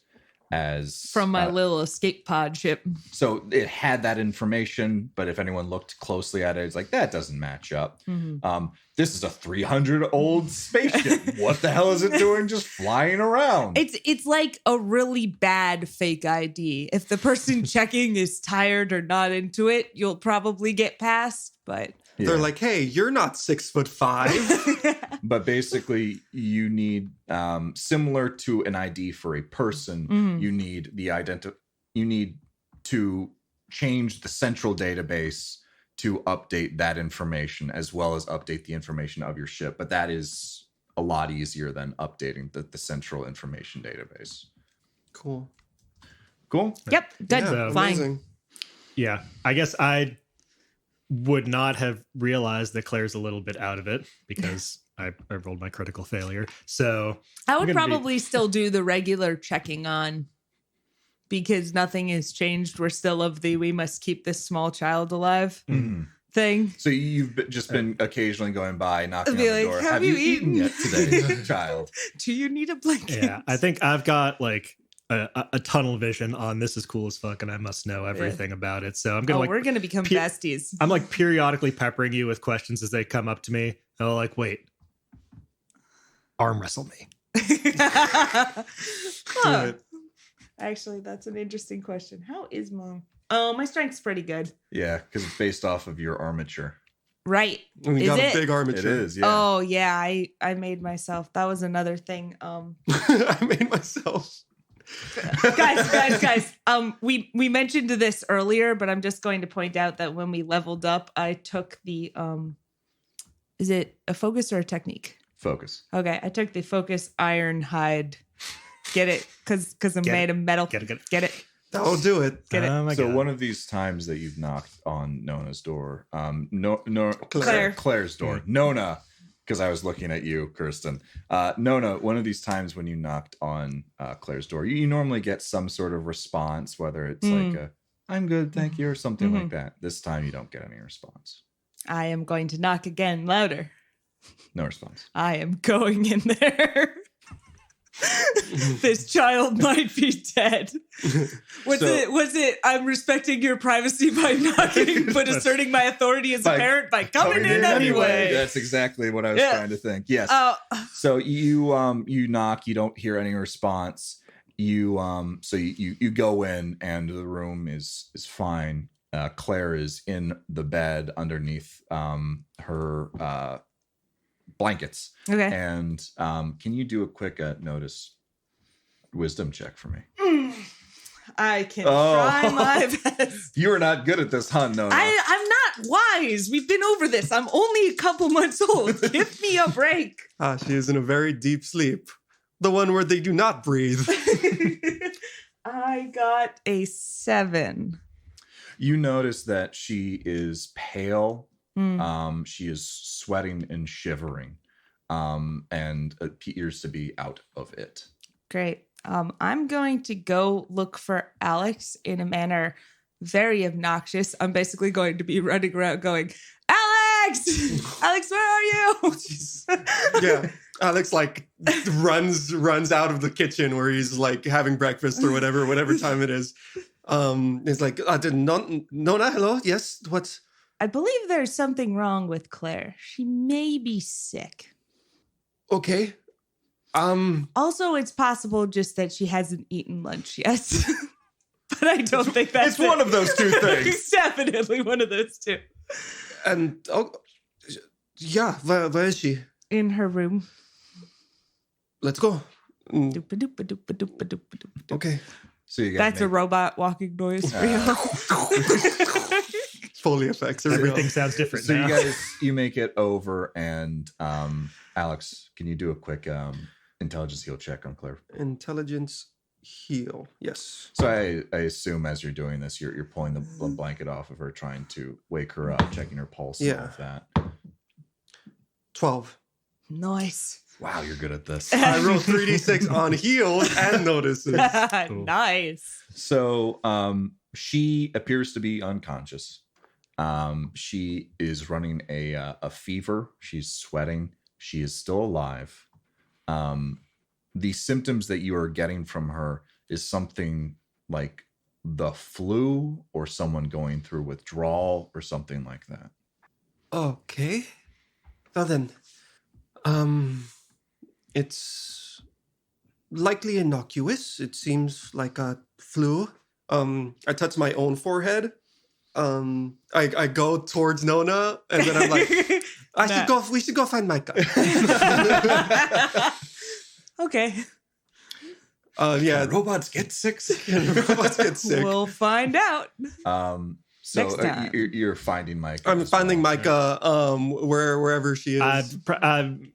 as From my little escape pod ship. So it had that information, but if anyone looked closely at it, it's like, that doesn't match up. This is a 300-old spaceship. What the hell is it doing just flying around? It's like a really bad fake ID. If the person checking is tired or not into it, you'll probably get past, but... They're like, hey, you're not 6'5". But basically, you need, similar to an ID for a person, you need you need to change the central database to update that information, as well as update the information of your ship. But that is a lot easier than updating the central information database. Cool. Yep, good, Yeah, fine. amazing. Yeah, I guess I would not have realized that Claire's a little bit out of it because I rolled my critical failure. So I would probably still do the regular checking on, because nothing has changed. We're still of the we must keep this small child alive thing. So you've just been occasionally going by, knocking on Be the like, door. "Have you eaten yet today, child?" Do you need a blanket? Yeah, I think I've got like a tunnel vision on this is cool as fuck, and I must know everything about it. So I'm gonna we're gonna become besties. I'm like periodically peppering you with questions as they come up to me. And I'm like, wait, arm wrestle me. Huh. Actually, that's an interesting question. How is Mom? Oh, my strength's pretty good. Yeah, because it's based off of your armature. Right. We Is got it? a big armature. It is, yeah. Oh yeah, I made myself. That was another thing. I made myself. guys. We mentioned this earlier, but I'm just going to point out that when we leveled up, I took the is it a focus or a technique? Focus. Okay, I took the focus iron hide. Get it? Because I'm made of metal. Get it. That'll do it. Get it. Oh my So God. one of these times that you've knocked on Nona's door, Claire. Claire's door, Nona, because I was looking at you, Kirsten. Nona, one of these times when you knocked on Claire's door, you normally get some sort of response, whether it's like a "I'm good, thank you" or something like that. This time you don't get any response. I am going to knock again, louder. No response. I am going in there. This child might be dead. Was it I'm respecting your privacy by knocking, but asserting my authority as a parent by coming in anyway. That's exactly what I was trying to think. Yes. So you knock, you don't hear any response. You go in, and the room is fine. Claire is in the bed underneath her blankets. Okay. And can you do a quick notice wisdom check for me? I can try my best. You are not good at this, huh, Nona? I'm not wise. We've been over this. I'm only a couple months old. Give me a break. She is in a very deep sleep. The one where they do not breathe. I got a 7. You notice that she is pale. She is sweating and shivering, and appears to be out of it. Great. I'm going to go look for Alex in a manner very obnoxious. I'm basically going to be running around going, Alex! Alex, where are you? Yeah. Alex like runs out of the kitchen where he's like having breakfast or whatever time it is. It's like, Nona, hello? Yes, what? I believe there's something wrong with Claire. She may be sick. Okay. Also, it's possible just that she hasn't eaten lunch yet. But I don't think that's It's one of those two things. It's definitely one of those two. And yeah, where is she? In her room. Let's go. Doop-a-doop-a-doop-a-doop-a-doop-a-doop. Okay. So you That's a robot walking noise for you. Foley effects. Everything sounds different So now. you make it over, and Alex, can you do a quick intelligence heal check on Claire? Intelligence heal. Yes. So I assume as you're doing this, you're pulling the blanket off of her, trying to wake her up, checking her pulse, and all of that. 12. Nice. Wow, you're good at this. I rolled 3d6 on heals and notices. Nice. So She appears to be unconscious. She is running a fever. She's sweating. She is still alive. The symptoms that you are getting from her is something like the flu or someone going through withdrawal or something like that. Okay. Well then, it's likely innocuous. It seems like a flu. I touch my own forehead. I go towards Nona, and then I'm like, we should go find Micah. Okay. Yeah. Robots get sick. Robots get sick. We'll find out. So Next time. you're finding Micah. I'm as finding well. Micah wherever she is.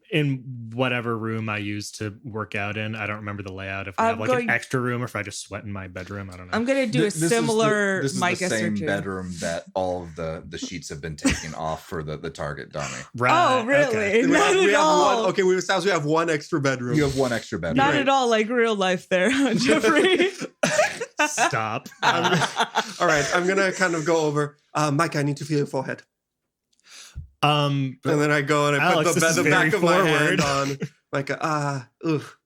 In whatever room I used to work out in. I don't remember the layout. If I I'm have going- an extra room or if I just sweat in my bedroom. I don't know. I'm going to do a similar This is Micah the same searching. bedroom that all of the sheets have been taken off for the target dummy. Oh, really? Okay. Not at all. One, okay, we established we have one extra bedroom. You have one extra bedroom. Not Right. at all like real life there, Jeffrey. Stop. All right, I'm gonna kind of go over. Micah, I need to feel your forehead. And then I go and I Alex, put this the is back very of my hand forward. on Micah.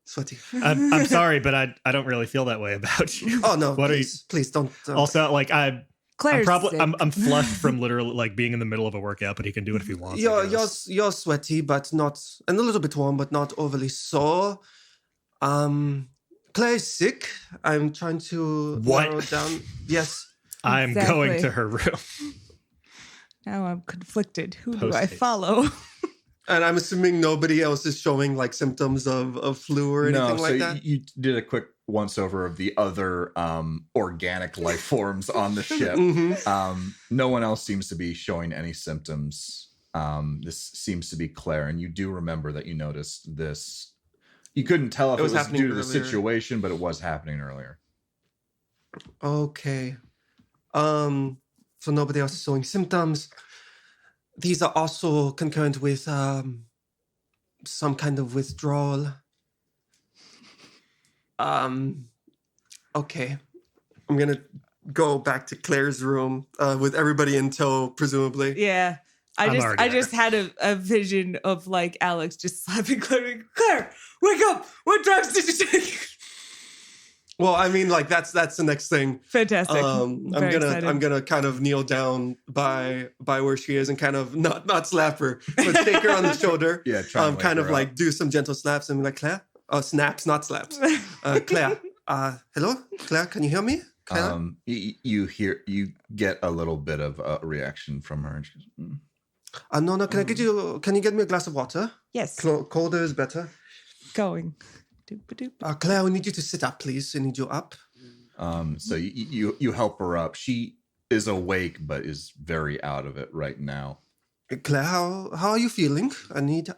Sweaty. I'm sorry, but I don't really feel that way about you. Oh no, What are you? please don't. Also, like I'm Claire's probably sick. I'm flushed from literally like being in the middle of a workout, but he can do it if he wants. I guess. You're sweaty, but not, and a little bit warm, but not overly sore. Claire's sick. I'm trying to What? narrow it down. Yes. I'm Exactly. going to her room. Now I'm conflicted. Who do I Post-haste. follow? And I'm assuming nobody else is showing like symptoms of flu or anything No, like so that. you did a quick once over of the other organic life forms on the ship. Mm-hmm. No one else seems to be showing any symptoms. This seems to be Claire, and you do remember that you noticed this. You couldn't tell if it was happening due to the earlier. situation, but it was happening earlier. Okay. So nobody else is showing symptoms. These are also concurrent with some kind of withdrawal. Okay. I'm gonna go back to Claire's room with everybody in tow, presumably. Yeah. I I'm already I there. just had a vision of like Alex just slapping Claire. Claire, wake up! What drugs did you take? Well, I mean, like that's the next thing. Fantastic. I'm Very excited. gonna kind of kneel down by where she is and kind of not slap her, but take her on the shoulder. Yeah, try and wake Kind of her like up. do some gentle slaps and be like, Claire, snaps, not slaps. Claire, hello, Claire, can you hear me? Claire? You get a little bit of a reaction from her. And she goes, Nona, can you get me a glass of water? Yes. Colder is better. Going. Doop-a-doop. Claire, we need you to sit up, please. I need you up. So you help her up. She is awake, but is very out of it right now. Claire, how are you feeling? I need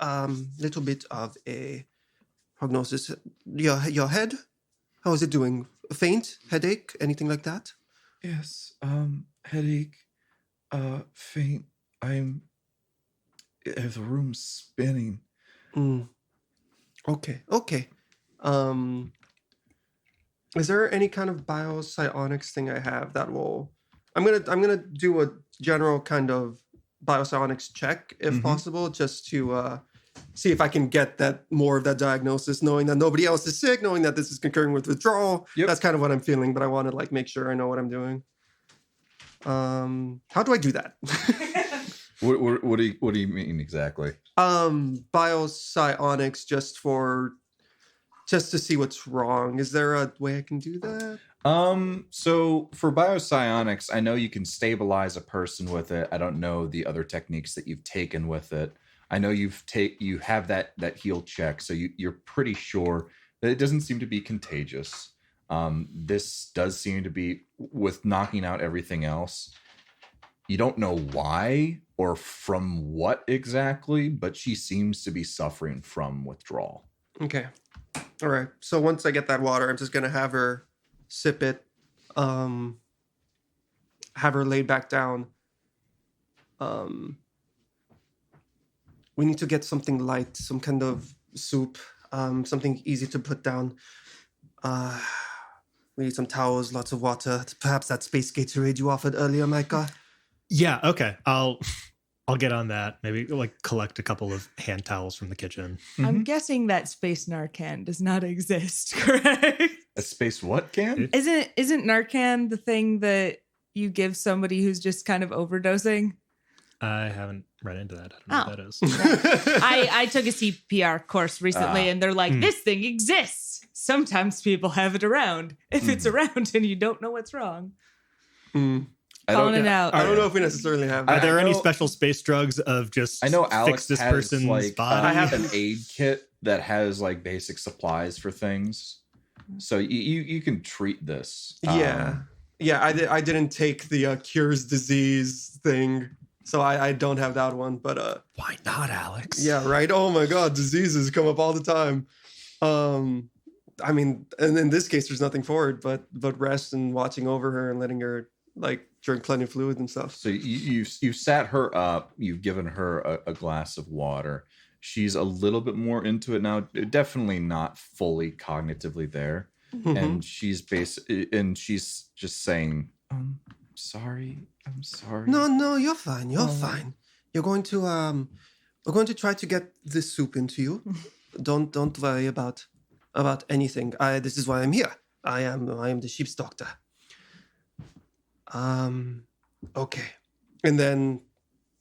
little bit of a prognosis. Your head, how is it doing? Faint, headache, anything like that? Yes, headache, faint. The room's spinning. Okay. Is there any kind of biopsionics thing I have that will? I'm gonna do a general kind of biopsionics check if possible, just to see if I can get that more of that diagnosis, knowing that nobody else is sick, knowing that this is concurring with withdrawal. Yep. That's kind of what I'm feeling, but I want to like make sure I know what I'm doing. How do I do that? What do you mean exactly? Biopsionics just to see what's wrong. Is there a way I can do that? So for biopsionics, I know you can stabilize a person with it. I don't know the other techniques that you've taken with it. I know you have that heal check, so you're pretty sure that it doesn't seem to be contagious. This does seem to be, with knocking out everything else. You don't know why or from what exactly, but she seems to be suffering from withdrawal. Okay. All right. So once I get that water, I'm just gonna have her sip it. Have her laid back down. We need to get something light, some kind of soup, something easy to put down. We need some towels, lots of water. Perhaps that space Gatorade you offered earlier, Micah. Yeah, okay. I'll get on that. Maybe like collect a couple of hand towels from the kitchen. I'm guessing that space Narcan does not exist, correct? A space what can? Isn't Narcan the thing that you give somebody who's just kind of overdosing? I haven't run into that. I don't know what that is. I took a CPR course recently, and they're like, this thing exists. Sometimes people have it around. If it's around and you don't know what's wrong. Calling it out. I don't know if we necessarily have that. Are there any special space drugs of just I know Alex fix this has person's like body? I have an aid kit that has like basic supplies for things. So you can treat this. Yeah. I didn't take the cures disease thing. So I don't have that one, but Why not, Alex? yeah, right. Oh my God, diseases come up all the time. I mean, and in this case, there's nothing for it but rest and watching over her and letting her like drink plenty of fluid and stuff. So you sat her up. You've given her a glass of water. She's a little bit more into it now. Definitely not fully cognitively there, and she's just saying, sorry. I'm sorry. No, you're fine. You're fine. You're going to we're going to try to get this soup into you. Don't worry about anything. This is why I'm here. I am the sheep's doctor. Okay. And then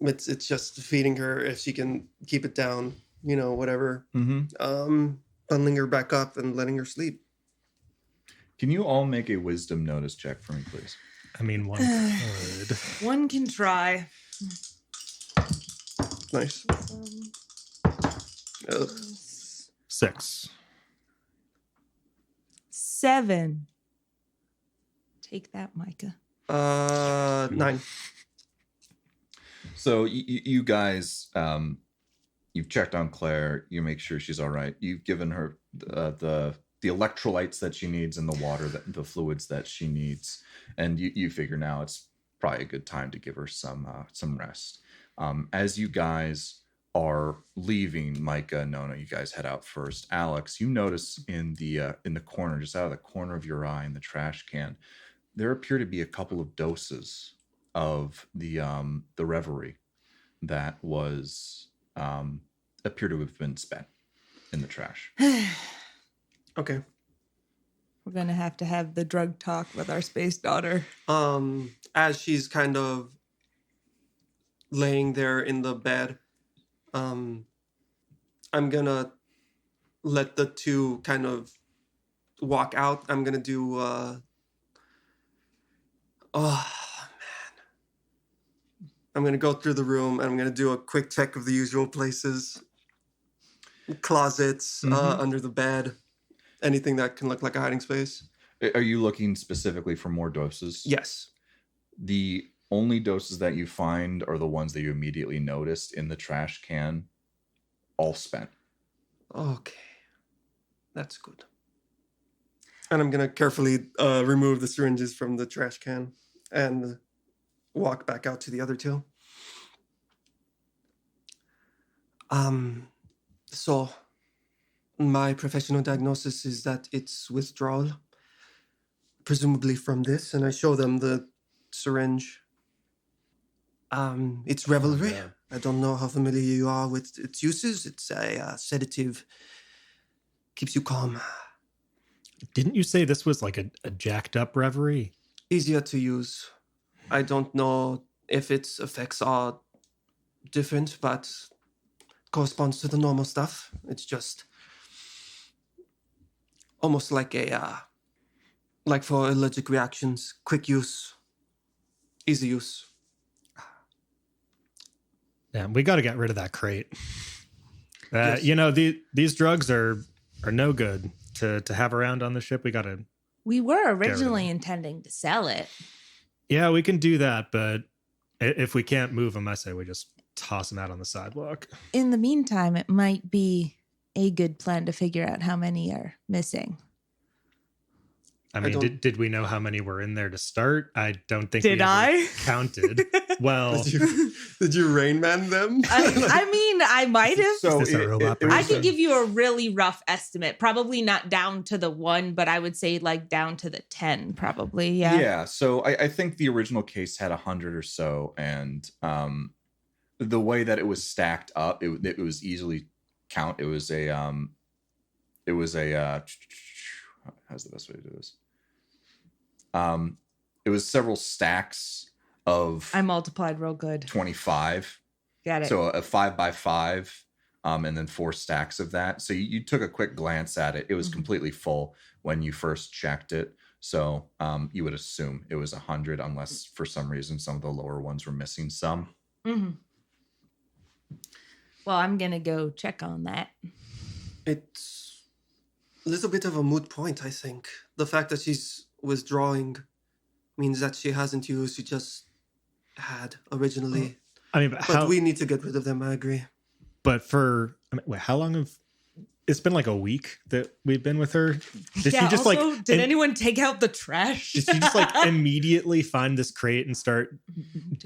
it's just feeding her if she can keep it down, whatever. Bundling her back up and letting her sleep. Can you all make a wisdom notice check for me, please? I mean, one could. One can try. Nice. Ugh. 6. 7. Take that, Micah. 9. So you guys, you've checked on Claire. You make sure she's all right. You've given her the electrolytes that she needs and the water, the fluids that she needs. And you figure now it's probably a good time to give her some rest. As you guys are leaving, Micah and Nona, you guys head out first. Alex, you notice in the corner, just out of the corner of your eye in the trash can, there appear to be a couple of doses of the reverie that was appear to have been spent in the trash. Okay. We're going to have the drug talk with our space daughter. As she's kind of laying there in the bed, I'm gonna let the two kind of walk out. I'm gonna do I'm gonna go through the room and I'm gonna do a quick check of the usual places. Closets, under the bed, anything that can look like a hiding space. Are you looking specifically for more doses? Yes. The only doses that you find are the ones that you immediately noticed in the trash can, all spent. Okay. That's good. And I'm going to carefully remove the syringes from the trash can and walk back out to the other two. So my professional diagnosis is that it's withdrawal, presumably from this, and I show them the syringe. It's revelry. Oh, yeah. I don't know how familiar you are with its uses. It's a sedative, keeps you calm. Didn't you say this was like a jacked up reverie? Easier to use. I don't know if its effects are different, but corresponds to the normal stuff. It's just almost like like for allergic reactions, quick use, easy use. Yeah, we got to get rid of that crate. Yes. These drugs are no good to have around on the ship. We got to. We were rid of originally them. intending to sell it. Yeah, we can do that, but if we can't move them, I say we just toss them out on the sidewalk. In the meantime, it might be a good plan to figure out how many are missing. I mean, don't- did we know how many were in there to start? I don't think Did we ever I? counted. Well, Did you Rain Man them? I mean, I might have. So Is this a robot brain? I was could give you a really rough estimate. Probably not down to the 1, but I would say like down to the 10, probably. Yeah. Yeah. So I think the original case had 100 or so, and the way that it was stacked up, it was easily count. It was a how's the best way to do this? It was several stacks of I multiplied real good. 25. Got it. So a 5x5, and then 4 stacks of that. So you took a quick glance at it. It was completely full when you first checked it. So you would assume it was 100, unless for some reason some of the lower ones were missing some. Well, I'm going to go check on that. It's a little bit of a moot point, I think. The fact that she's withdrawing means that she hasn't used, she just had originally. I mean, But we need to get rid of them, I agree. But wait, how long have? It's been like a week that we've been with her. Did she just also, did anyone take out the trash? Did she just like immediately find this crate and start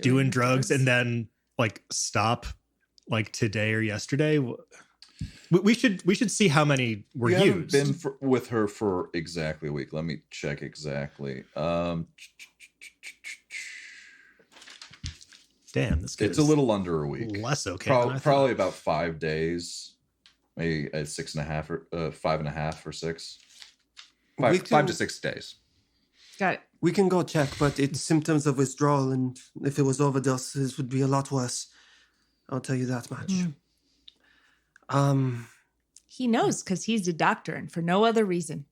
doing drugs and then like stop like today or yesterday? We should see how many were You haven't used. been with her for exactly a week. Let me check exactly. Damn, this kid It's a is little under a week. less okay. than I thought. Probably about 5 days, maybe 6.5 or 5.5 or 6. We 5 can- to 6 days. Got it. We can go check, but it's symptoms of withdrawal, and if it was overdose, this would be a lot worse. I'll tell you that much. He knows because he's a doctor and for no other reason.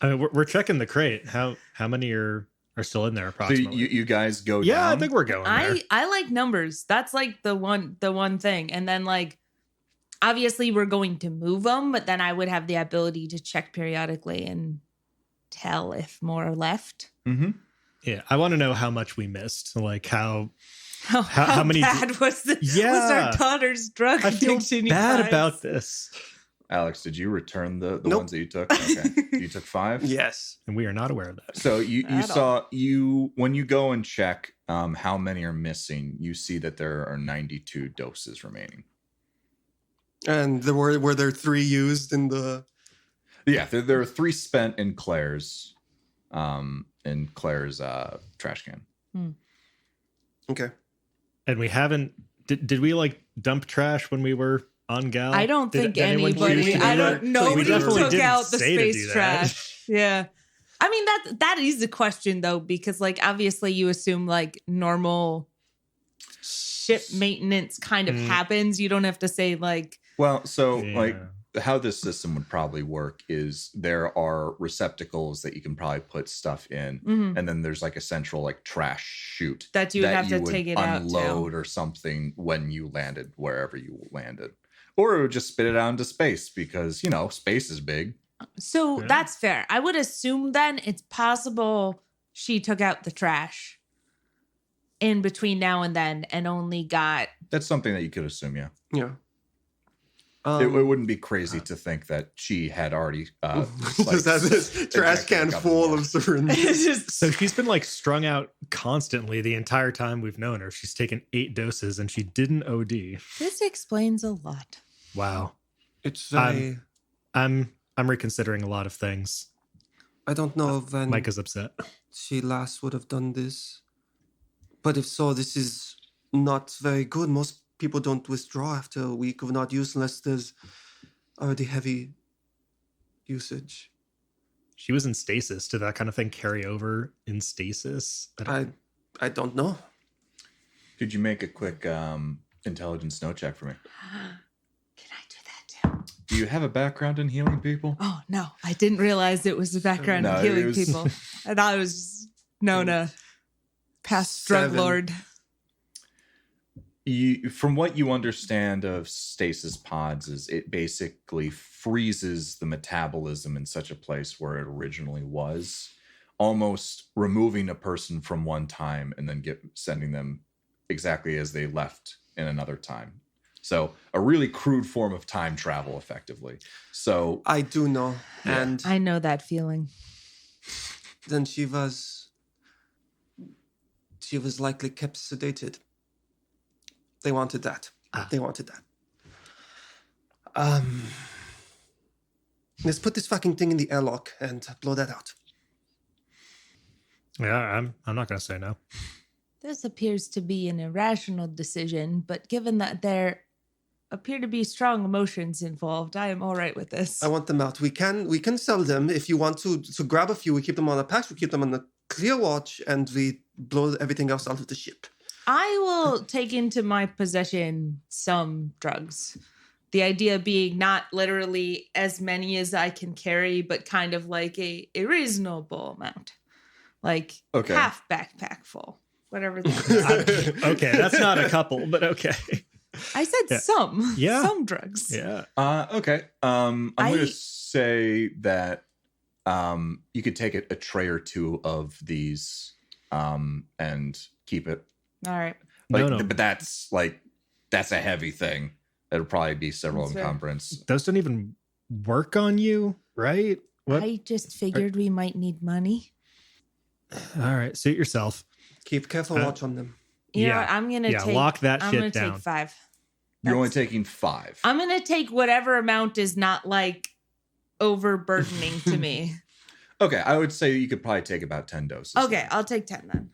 I mean, we're checking the crate. How many are still in there So approximately? you guys go yeah, down? I think we're going there. I like numbers. That's like the one thing. And then like obviously we're going to move them, but then I would have the ability to check periodically and tell if more are left. Mm-hmm. Yeah, I want to know how much we missed. Like how How many? bad was was Yeah. our daughter's drug I feel addiction? you bad guys? about this, Alex, did you return the Nope. ones that you took? Okay. You took 5? Yes. and we are not aware of that. So you At saw when you go and check how many are missing, you see that there are 92 doses remaining. And were there 3 used in the... Yeah, there are 3 spent in Claire's trash can. Okay. And we haven't. Did we like dump trash when we were on Gal? I don't think Did anyone choose anybody. to do I that? don't. Nobody definitely took didn't out the say to do space that. trash. Yeah, I mean that is a question though, because like obviously you assume like normal ship maintenance kind of happens. You don't have to say like Well, so Yeah. like how this system would probably work is there are receptacles that you can probably put stuff in, and then there's like a central like trash chute that you would have to would take it out unload to. or something when you landed wherever you landed, or it would just spit it out into space because space is big. So Yeah. that's fair. I would assume then it's possible she took out the trash in between now and then and only got. That's something that you could assume. Yeah, Yeah. it wouldn't be crazy to think that she had already just has this trash ejected a can couple full more. of syringes. It's just So she's been like strung out constantly the entire time we've known her. She's taken 8 doses and she didn't OD. this explains a lot. Wow. It's very... I'm reconsidering a lot of things. I don't know when Mike is upset. she last would have done this. But if so, this is not very good. Most people don't withdraw after a week of not use unless there's already heavy usage. She was in stasis. Did that kind of thing carry over in stasis? I don't know. Could you make a quick intelligence note check for me? Can I do that too? Do you have a background in healing people? Oh no, I didn't realize it was the background No, of it healing was- people. I thought it was Nona, past drug 7. lord. From what you understand of stasis pods, is it basically freezes the metabolism in such a place where it originally was, almost removing a person from one time and then sending them exactly as they left in another time. So a really crude form of time travel, effectively. So I do know. Yeah. And I know that feeling. then she was likely kept sedated. They wanted that. They wanted that. Let's put this fucking thing in the airlock and blow that out. Yeah, I'm not gonna say no. This appears to be an irrational decision, but given that there appear to be strong emotions involved, I am all right with this. I want them out. We can sell them if you want to grab a few. We keep them on a patch. We keep them on the clear watch, and we blow everything else out of the ship. I will take into my possession some drugs. The idea being not literally as many as I can carry, but kind of like a reasonable amount. Like half backpack full. Whatever that is. Okay, that's not a couple, but okay. I said some. Yeah. Some drugs. Yeah. Okay. I'm going to say that you could take a tray or two of these and keep it. All right. No. But that's a heavy thing. It'll probably be several encumbrance. Those don't even work on you, right? What? I just figured we might need money. All right, suit yourself. Keep careful watch on them. You know what? I'm going to take... lock that I'm shit gonna down. take 5. You're only taking 5. I'm going to take whatever amount is not like overburdening to me. Okay, I would say you could probably take about 10 doses. Okay, I'll take 10 then.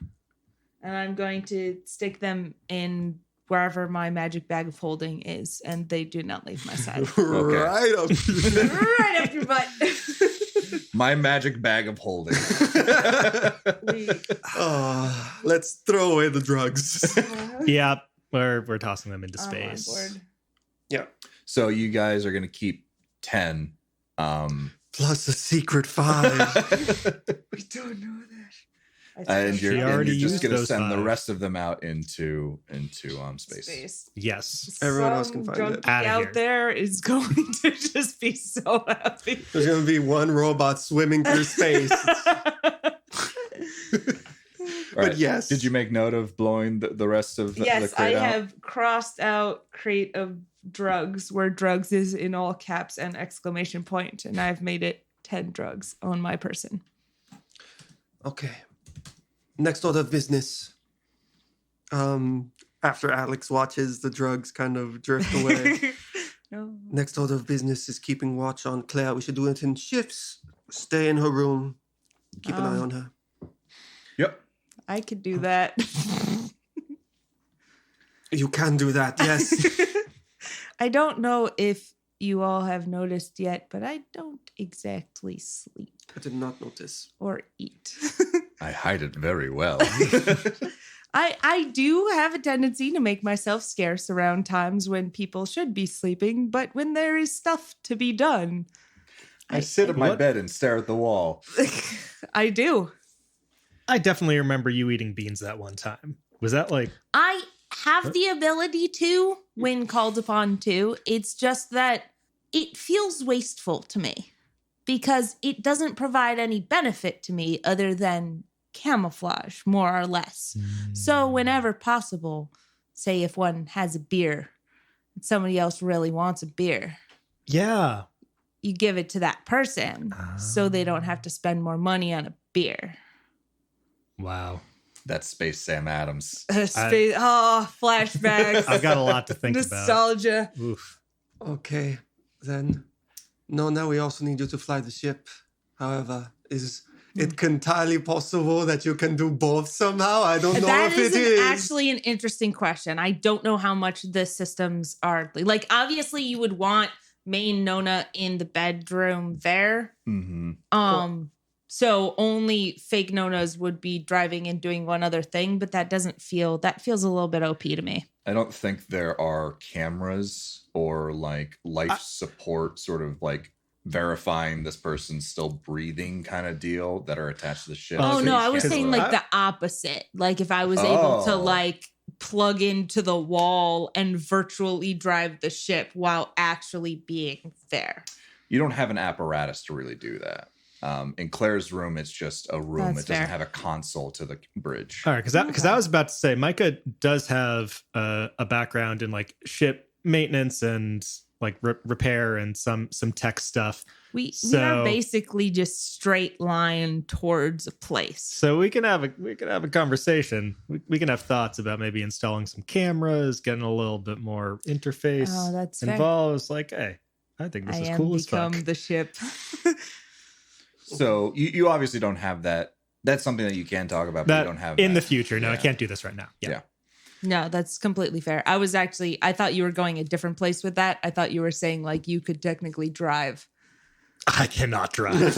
And I'm going to stick them in wherever my magic bag of holding is, and they do not leave my side. Right up. Right up your butt. My magic bag of holding. Let's throw away the drugs. Yeah, we're tossing them into space. I'm on board. Yeah. So you guys are going to keep 10. Plus a secret 5. We don't know that. And you're already just used going to those send the 5. rest of them out into space. Yes. Everyone else can Some find it. junkie Outta here. out there is going to just be so happy. There's going to be one robot swimming through space. All right. But yes. Did you make note of blowing the rest of the Yes, I crate out? have crossed out crate of drugs where drugs is in all caps and exclamation point, and I've made it 10 drugs on my person. Okay. Next order of business. After Alex watches the drugs kind of drift away. No. Next order of business is keeping watch on Claire. We should do it in shifts. Stay in her room. Keep an eye on her. Yep. I could do that. You can do that, yes. I don't know if you all have noticed yet, but I don't exactly sleep I did not notice. or eat. I hide it very well. I do have a tendency to make myself scarce around times when people should be sleeping, but when there is stuff to be done. I sit in my What? bed and stare at the wall. I do. I definitely remember you eating beans that one time. Was that like... I have the ability to when called upon to. It's just that it feels wasteful to me because it doesn't provide any benefit to me other than camouflage, more or less. So whenever possible, say if one has a beer and somebody else really wants a beer, Yeah. you give it to that person so they don't have to spend more money on a beer. Wow. That's Space Sam Adams. Flashbacks. I've got a lot to think Nostalgia. about. Oof. Okay, then. Nona, we also need you to fly the ship. However, is it entirely possible that you can do both somehow? I don't know That if it is is. actually an interesting question. I don't know how much the systems are. Like, obviously, you would want main Nona in the bedroom there. Mm-hmm. So only fake Nonas would be driving and doing one other thing, but that feels a little bit OP to me. I don't think there are cameras or like life support sort of like verifying this person's still breathing kind of deal that are attached to the ship. Oh, So no, you I was can't saying really- like the opposite. Like if I was able to Oh. like plug into the wall and virtually drive the ship while actually being there. You don't have an apparatus to really do that. In Claire's room, it's just a room. That's It doesn't fair. have a console to the bridge. All right, because I was about to say Micah does have a background in like ship maintenance and like repair and some tech stuff. We are basically just straight line towards a place. So we can have a conversation. We can have thoughts about maybe installing some cameras, getting a little bit more interface involved. It's like, hey, I think this is cool as fuck. The ship. So you obviously don't have that. That's something that you can talk about, but you don't have in the future. No, I can't do this right now. Yeah. No, that's completely fair. I thought you were going a different place with that. I thought you were saying like you could technically drive. I cannot drive.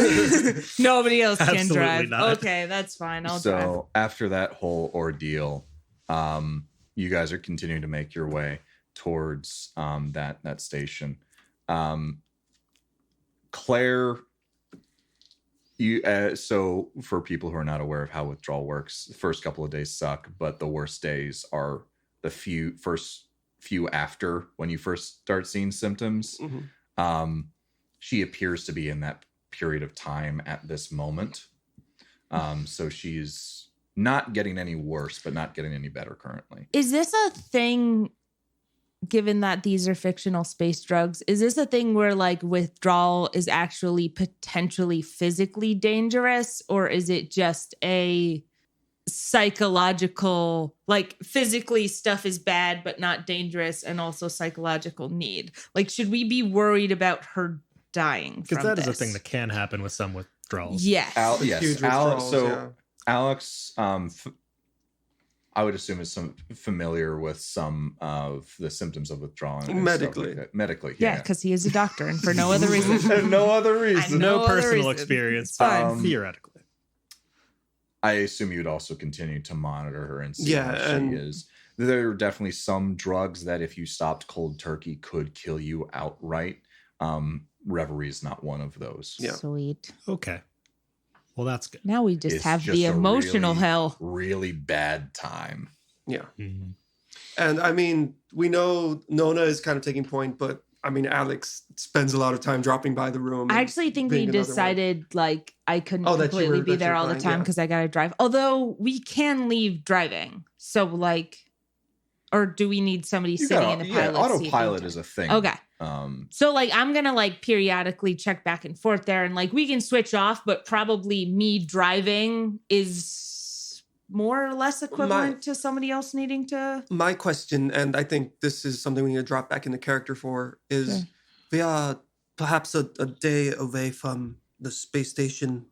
Nobody else can drive. Not. Okay, that's fine. I'll drive. So after that whole ordeal, you guys are continuing to make your way towards that station. Claire, so for people who are not aware of how withdrawal works, the first couple of days suck, but the worst days are the first few after when you first start seeing symptoms. Mm-hmm. She appears to be in that period of time at this moment. So she's not getting any worse, but not getting any better currently. Is this a thing, given that these are fictional space drugs, is this a thing where like withdrawal is actually potentially physically dangerous? Or is it just a psychological, like physically stuff is bad, but not dangerous, and also psychological need? Like, should we be worried about her dying? Because that is a thing that can happen with some withdrawals. Yes. Yes. Alex, I would assume is familiar with some of the symptoms of withdrawing. Medically. Yeah, because he is a doctor, and for no other reason. No other reason. No personal experience. Theoretically. I assume you'd also continue to monitor her and see how she is. There are definitely some drugs that if you stopped cold turkey could kill you outright. Reverie is not one of those. Yeah. Sweet. Okay. Well, that's good. Now we just have the emotional hell. Really bad time. Yeah. Mm-hmm. And I mean, we know Nona is kind of taking point, but I mean, Alex spends a lot of time dropping by the room. I actually think we decided like I couldn't completely be there all the time because I got to drive. Although we can leave driving. So like, or do we need somebody sitting in the pilot seat? Autopilot is a thing. Okay. So like I'm gonna like periodically check back and forth there, and like we can switch off, but probably me driving is more or less equivalent to somebody else needing to. My question, and I think this is something we need to drop back into character for, is we are perhaps a day away from the space station.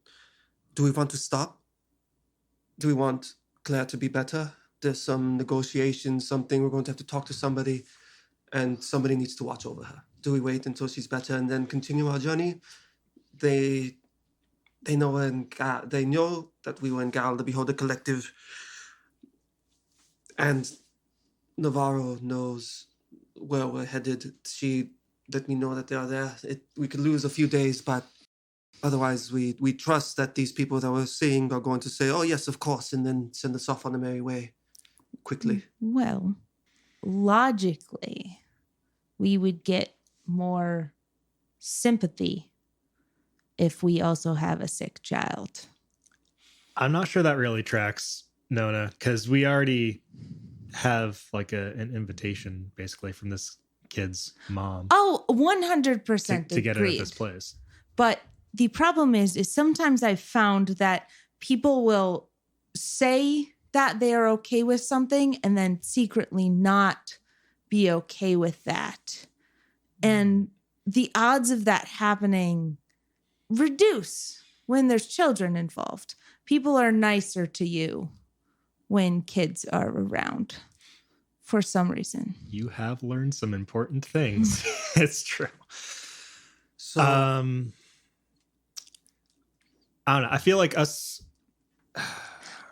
Do we want to stop? Do we want Claire to be better? There's some negotiations, something we're going to have to talk to somebody. And somebody needs to watch over her. Do we wait until she's better and then continue our journey? They know they know that we were in Gal, the Beholder Collective, and Navarro knows where we're headed. She let me know that they are there. We could lose a few days, but otherwise we trust that these people that we're seeing are going to say, "Oh yes, of course," and then send us off on the merry way quickly. Well, logically, we would get more sympathy if we also have a sick child. I'm not sure that really tracks, Nona, because we already have like an invitation basically from this kid's mom. Oh, 100% to get her at this place. But the problem is sometimes I've found that people will say that they are okay with something and then secretly not be okay with that. And the odds of that happening reduce when there's children involved. People are nicer to you when kids are around for some reason. You have learned some important things. It's true. So I don't know. I feel like us.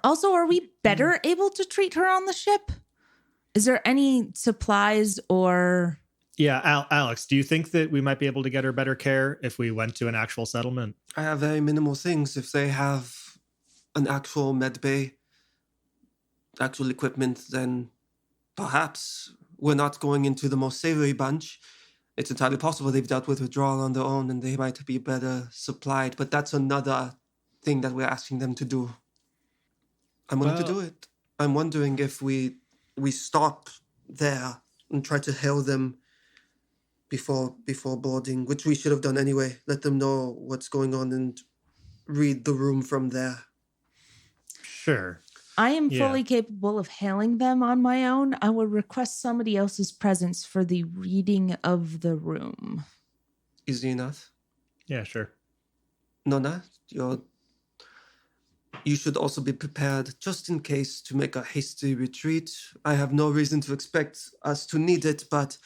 Also, are we better able to treat her on the ship? Is there any supplies or... Yeah, Alex, do you think that we might be able to get her better care if we went to an actual settlement? I have very minimal things. If they have an actual med bay, actual equipment, then perhaps we're not going into the most savory bunch. It's entirely possible they've dealt with withdrawal on their own and they might be better supplied, but that's another thing that we're asking them to do. I'm willing to do it. I'm wondering if we stop there and try to hail them before boarding, which we should have done anyway. Let them know what's going on and read the room from there. Sure. I am Yeah. fully capable of hailing them on my own. I will request somebody else's presence for the reading of the room. Easy enough. Yeah, sure. Nona, you should also be prepared just in case to make a hasty retreat. I have no reason to expect us to need it, but,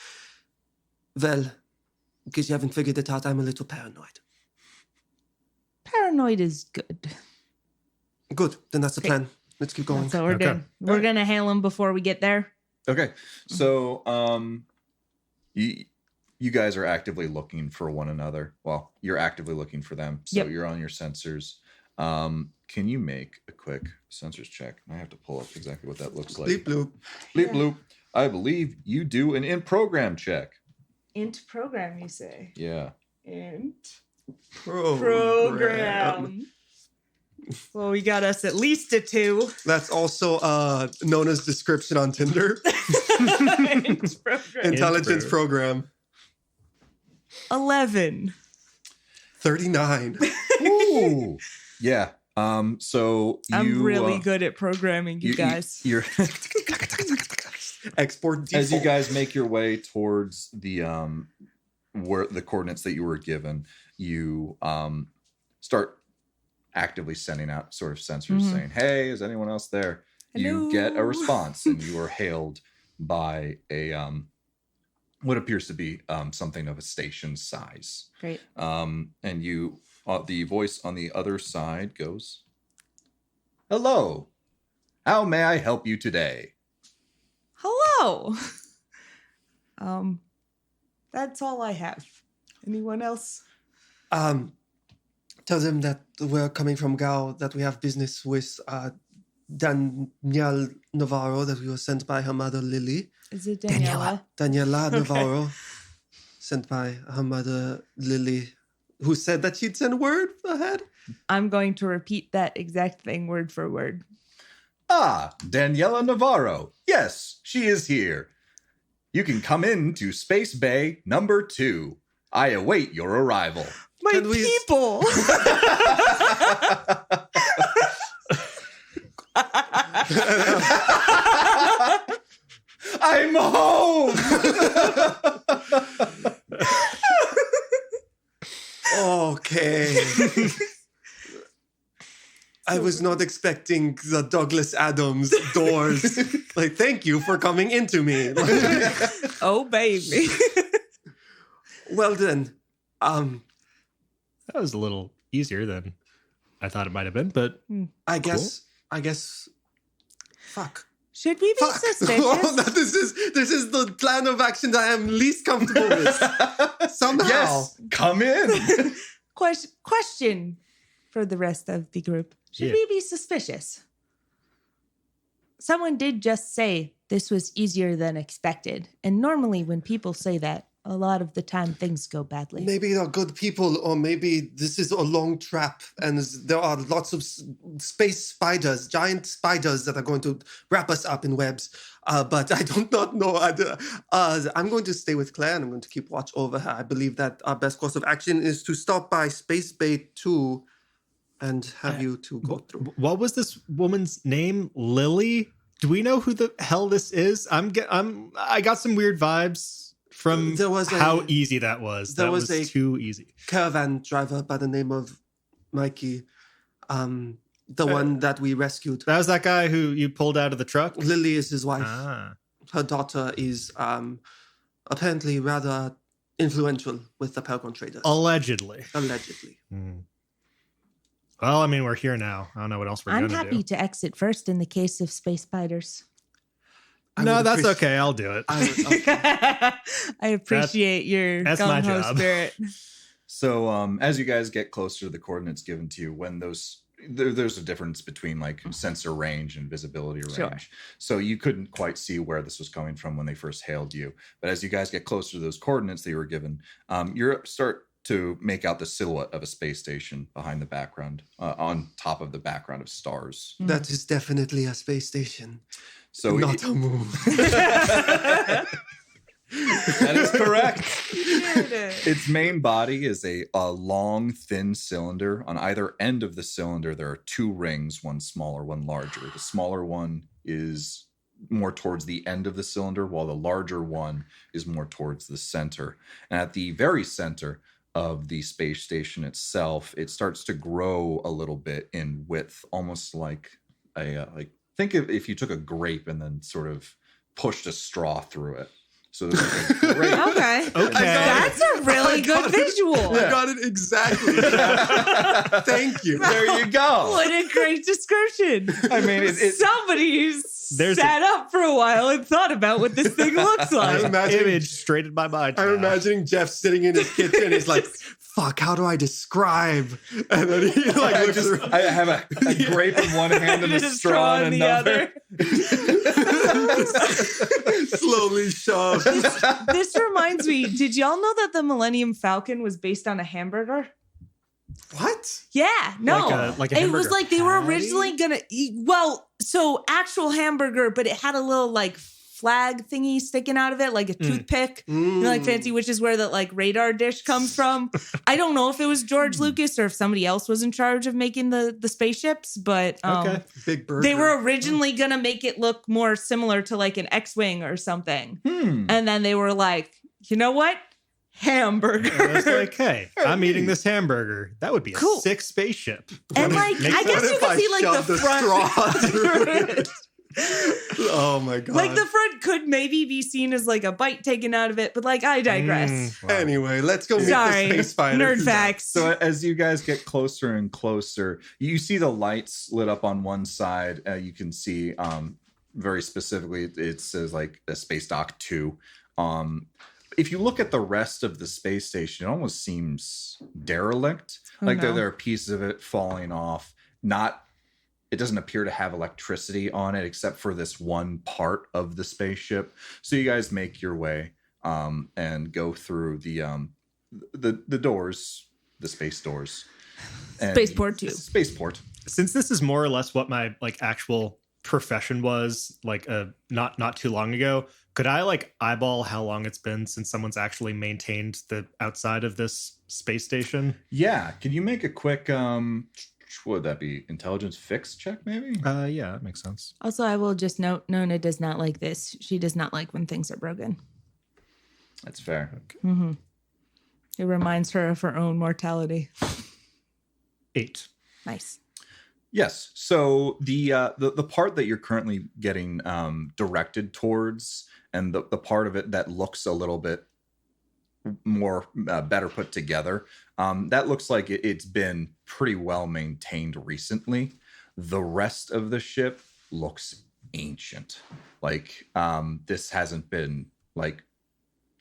well, in case you haven't figured it out, I'm a little paranoid. Paranoid is good. Good, then that's the Okay. plan. Let's keep going. That's what we're Okay. doing. We're going to hail them before we get there. Okay, so you guys are actively looking for one another. Well, you're actively looking for them, so Yep. you're on your sensors. Can you make a quick sensors check? I have to pull up exactly what that looks like. Bleep bloop. Bleep bloop. I believe you do an in-program check. Int program, you say? Yeah. Int Program. program. Well, we got us at least a 2. That's also Nona's description on Tinder. Int program. Intelligence program. 11. 39. Ooh. Yeah. So I'm really good at programming, you guys. You're Export default. as you guys make your way towards the where the coordinates that you were given, you start actively sending out sort of sensors saying, "Hey, is anyone else there?" You get a Hello? response, and you are hailed by a what appears to be something of a station size. Great. And you, the voice on the other side goes, "Hello, how may I help you today?" Hello. That's all I have. Anyone else? Tell them that we're coming from Gao, that we have business with Danielle Navarro, that we were sent by her mother Lily. Is it Daniela? Daniela Okay. Navarro, sent by her mother Lily, who said that she'd send word ahead. I'm going to repeat that exact thing word for word. Ah, Daniela Navarro. Yes, she is here. You can come in to Space Bay number 2. I await your arrival. My Can we- people. I'm home. Okay. I was not expecting the Douglas Adams doors. Like, thank you for coming into me. Oh, baby. Well then, That was a little easier than I thought it might have been, but I guess, fuck. Should we be Fuck. suspicious? Oh, no, this is the plan of action that I am least comfortable with. Somehow. Yes, come in. Question for the rest of the group. Should Yeah. we be suspicious? Someone did just say this was easier than expected. And normally when people say that, a lot of the time things go badly. Maybe they're good people, or maybe this is a long trap, and there are lots of space spiders, giant spiders that are going to wrap us up in webs. But I do not know. I'm going to stay with Claire, and I'm going to keep watch over her. I believe that our best course of action is to stop by Space Bay 2 and have you two go through. what was this woman's name? Lily? Do we know who the hell this is? I got some weird vibes from There was how easy that was. there That was was a- too easy. Caravan driver by the name of Mikey, the one that we rescued. That was that guy who you pulled out of the truck? Lily is his wife. Ah. Her daughter is apparently rather influential with the Paragon traders. Allegedly. Allegedly. Well, I mean, we're here now. I don't know what else we're I'm going to happy do. to exit first in the case of space spiders. I No, would that's appreciate- okay. I'll do it. I appreciate your that's my gung-ho job. spirit. So as you guys get closer to the coordinates given to you, when there's a difference between like sensor range and visibility range. Sure. So you couldn't quite see where this was coming from when they first hailed you. But as you guys get closer to those coordinates that you were given, you start to make out the silhouette of a space station behind the background, on top of the background of stars. That is definitely a space station, So not a moon. That is correct. Did it. Its main body is a long, thin cylinder. On either end of the cylinder, there are 2 rings, one smaller, one larger. The smaller one is more towards the end of the cylinder, while the larger one is more towards the center. And at the very center of the space station itself, it starts to grow a little bit in width, almost like think of if you took a grape and then sort of pushed a straw through it. So there's like a grape. Okay. That's a really good visual. I got it exactly. Thank you. There you go. What a great description. I mean, Somebody's sat up for a while and thought about what this thing looks like. Image straight in my mind. I'm imagining Jeff sitting in his kitchen. He's like, fuck, how do I describe? And then he like looks around. I have a grape in one hand and a straw in another. Slowly shoved. This reminds me, did y'all know that the Millennium Falcon was based on a hamburger? What? Yeah, no. Like a it was hamburger like they were patty? originally gonna eat, so actual hamburger, but it had a little like flag thingy sticking out of it, like a toothpick. You know, like Fancy Witches where that like radar dish comes from. I don't know if it was George Lucas or if somebody else was in charge of making the spaceships, but Big burger. they were originally gonna make it look more similar to like an X-Wing or something. And then they were like, you know what? Hamburger. Yeah, it's like, hey, I'm eating this hamburger. That would be a sick spaceship. And like, I guess you could see like the front. Oh my god. Like the front could maybe be seen as like a bite taken out of it, but like I digress. Wow. Anyway, let's go meet Sorry, the space fighter. nerd facts. So as you guys get closer and closer, you see the lights lit up on one side. You can see very specifically it says like a Space Dock 2. If you look at the rest of the space station, it almost seems derelict. There are pieces of it falling off. It doesn't appear to have electricity on it except for this one part of the spaceship. So you guys make your way and go through the doors, the space doors. Spaceport 2. Spaceport. Since this is more or less what my like actual profession was like not too long ago, could I like eyeball how long it's been since someone's actually maintained the outside of this space station? Yeah. Can you make a quick what would that be? Intelligence fix check, maybe? Yeah, that makes sense. Also, I will just note, Nona does not like this. She does not like when things are broken. That's fair. Okay. Mm-hmm. It reminds her of her own mortality. 8. Nice. Yes. So the part that you're currently getting directed towards, and the part of it that looks a little bit more better put together, that looks like it's been pretty well maintained recently. The rest of the ship looks ancient. Like this hasn't been like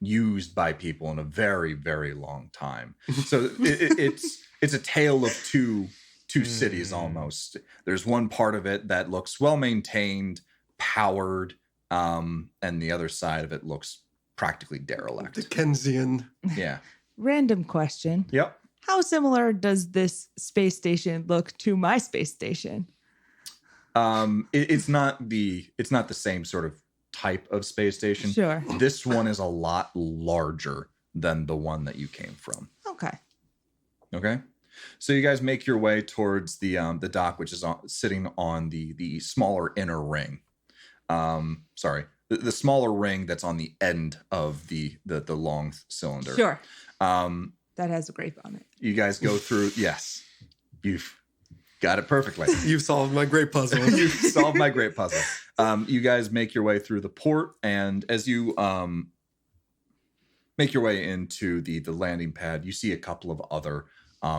used by people in a very, very long time. So it's a tale of two cities almost. There's one part of it that looks well maintained, powered, and the other side of it looks practically derelict. Dickensian. Yeah. Random question. Yep. How similar does this space station look to my space station? It's not the same sort of type of space station. Sure. This one is a lot larger than the one that you came from. Okay. Okay. So you guys make your way towards the dock, which is sitting on the smaller inner ring. The smaller ring that's on the end of the long cylinder. Sure. That has a grape on it. You guys go through. Yes, you've got it perfectly. You solved my great puzzle. You solved my great puzzle. You guys make your way through the port, and as you make your way into the landing pad, you see a couple of other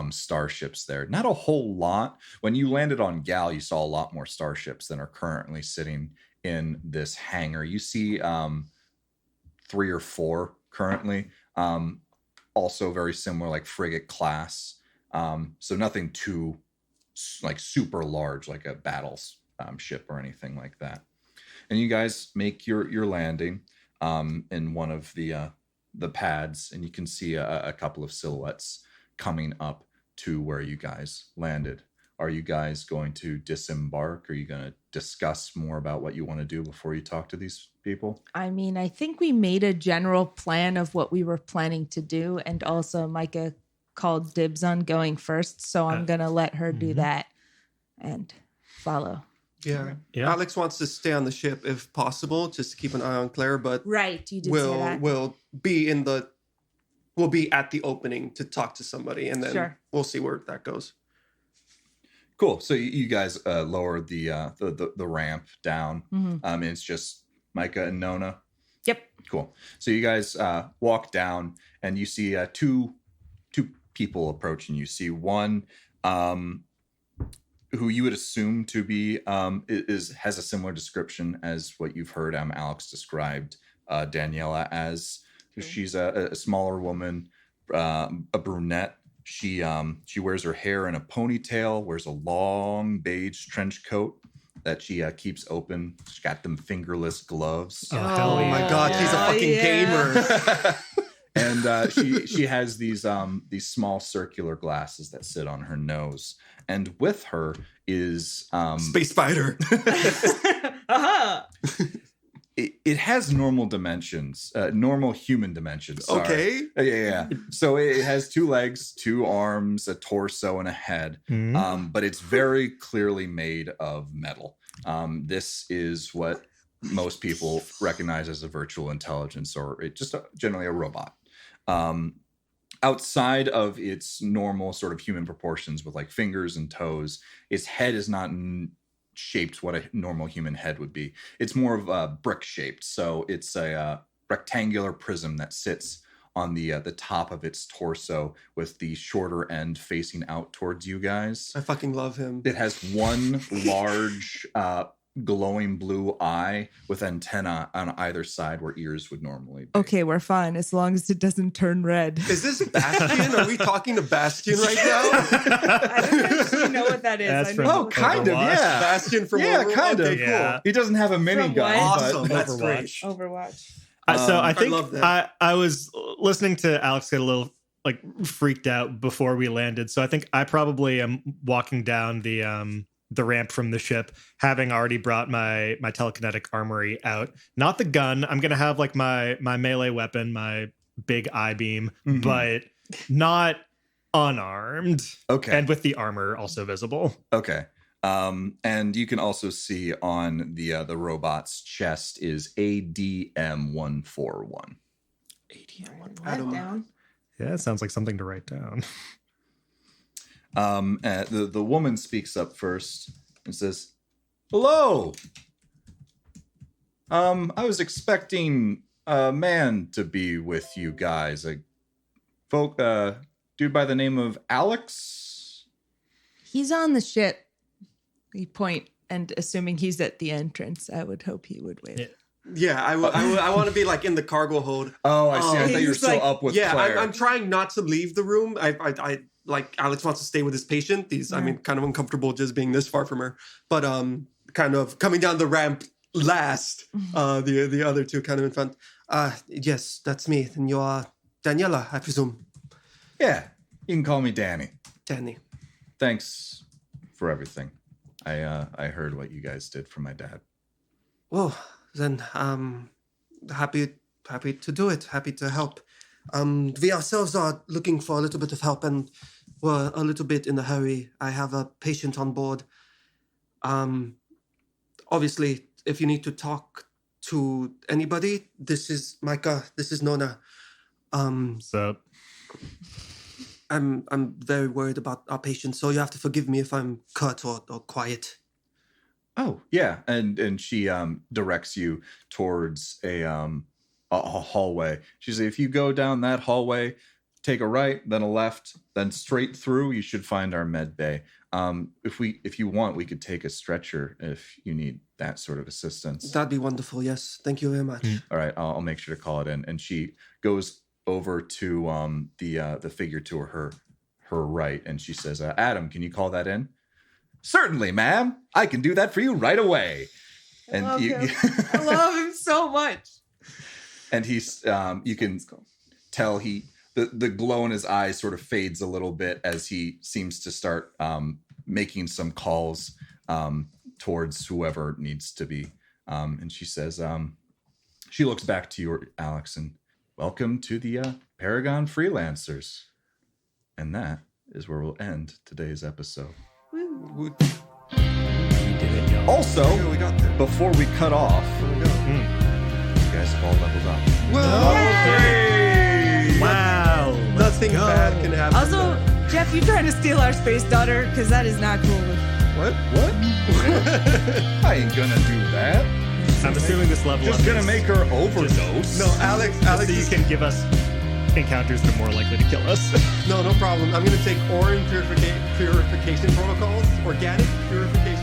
starships there. Not a whole lot. When you landed on Gal, you saw a lot more starships than are currently sitting in this hangar. You see 3 or 4 currently. Also very similar, like frigate class. So nothing too like super large, like a battle ship or anything like that. And you guys make your landing in one of the pads, and you can see a couple of silhouettes coming up to where you guys landed. Are you guys going to disembark? Are you going to discuss more about what you want to do before you talk to these people? I mean, I think we made a general plan of what we were planning to do. And also Micah called dibs on going first. So I'm going to let her do that and follow. Yeah. Yeah. Alex wants to stay on the ship if possible, just to keep an eye on Claire, but Right. You did say that. we'll be at the opening to talk to somebody, and then we'll see where that goes. Cool. So you guys lower the ramp down, and it's just Micah and Nona. Yep. Cool. So you guys walk down, and you see two people approaching. You see one who you would assume to be has a similar description as what you've heard Alex described Daniela as. She's a smaller woman, a brunette. She wears her hair in a ponytail, wears a long beige trench coat that she keeps open. She's got them fingerless gloves. Oh, hell yeah. My God, he's a fucking gamer. And she has these small circular glasses that sit on her nose. And with her is Space Spider. It has normal dimensions, normal human dimensions. Sorry. Okay. Yeah. So it has 2 legs, 2 arms, a torso, and a head. But it's very clearly made of metal. This is what most people recognize as a virtual intelligence, or generally a robot. Outside of its normal sort of human proportions with like fingers and toes, its head is not shaped what a normal human head would be. It's more of a brick shaped. So it's a rectangular prism that sits on the top of its torso with the shorter end facing out towards you guys. I fucking love him. It has one large glowing blue eye with antenna on either side where ears would normally be. Okay, we're fine as long as it doesn't turn red. Is this Bastion? Are we talking to Bastion right now? I don't actually know what that is. That's I from know Oh, kind of, Overwatch. yeah. Bastion from Yeah, Overwatch? kind of. Okay, Yeah. cool. He doesn't have a minigun. From but Awesome. That's Overwatch. great. Overwatch. So I I think love that. I was listening to Alex get a little like freaked out before we landed. So I think I probably am walking down the ramp from the ship, having already brought my telekinetic armory out. Not the gun. I'm gonna have like my melee weapon, my big eye beam, but not unarmed. Okay. And with the armor also visible. Okay. And you can also see on the robot's chest is ADM-141. Adam. Down. Yeah, it sounds like something to write down. The woman speaks up first and says, "Hello. I was expecting a man to be with you guys. A dude by the name of Alex." He's on the ship. We point, and assuming he's at the entrance, I would hope he would wave. Yeah, I want to be like in the cargo hold. Oh, I see. I thought you were He's still like- up with Yeah, Claire. I'm trying not to leave the room. I like Alex wants to stay with his patient. I mean, kind of uncomfortable just being this far from her. But kind of coming down the ramp last. The other two kind of in front. Yes, that's me. And you are Daniela, I presume. Yeah, you can call me Danny. Danny. Thanks for everything. I heard what you guys did for my dad. Well, then happy to do it. Happy to help. We ourselves are looking for a little bit of help, and we're a little bit in a hurry. I have a patient on board. Obviously, if you need to talk to anybody, this is Micah. This is Nona. So I'm very worried about our patient, so you have to forgive me if I'm curt or quiet. Oh, yeah. And she directs you towards a hallway. She says, if you go down that hallway, take a right, then a left, then straight through, you should find our med bay. If you want, we could take a stretcher if you need that sort of assistance. That'd be wonderful. Yes, thank you very much. All right, I'll make sure to call it in. And she goes over to the figure to her right, and she says, Adam, can you call that in? Certainly, ma'am. I can do that for you right away. And I love him so much. And he's you can tell the glow in his eyes sort of fades a little bit as he seems to start making some calls towards whoever needs to be. And she says, She looks back to you, Alex, and welcome to the Paragon Freelancers. And that is where we'll end today's episode. Woo. Also, Yeah, we got there. before we cut off, There we go. you guys have all leveled up. Well, Hey! Wow. nothing bad can happen. Also, Jeff, you trying to steal our space daughter? Because that is not cool. What? I ain't gonna do that. I'm assuming this level Just up gonna is make her overdose. No, Alex so you is, can give us encounters that are more likely to kill us. no problem. I'm going to take Orin purification protocols, organic purification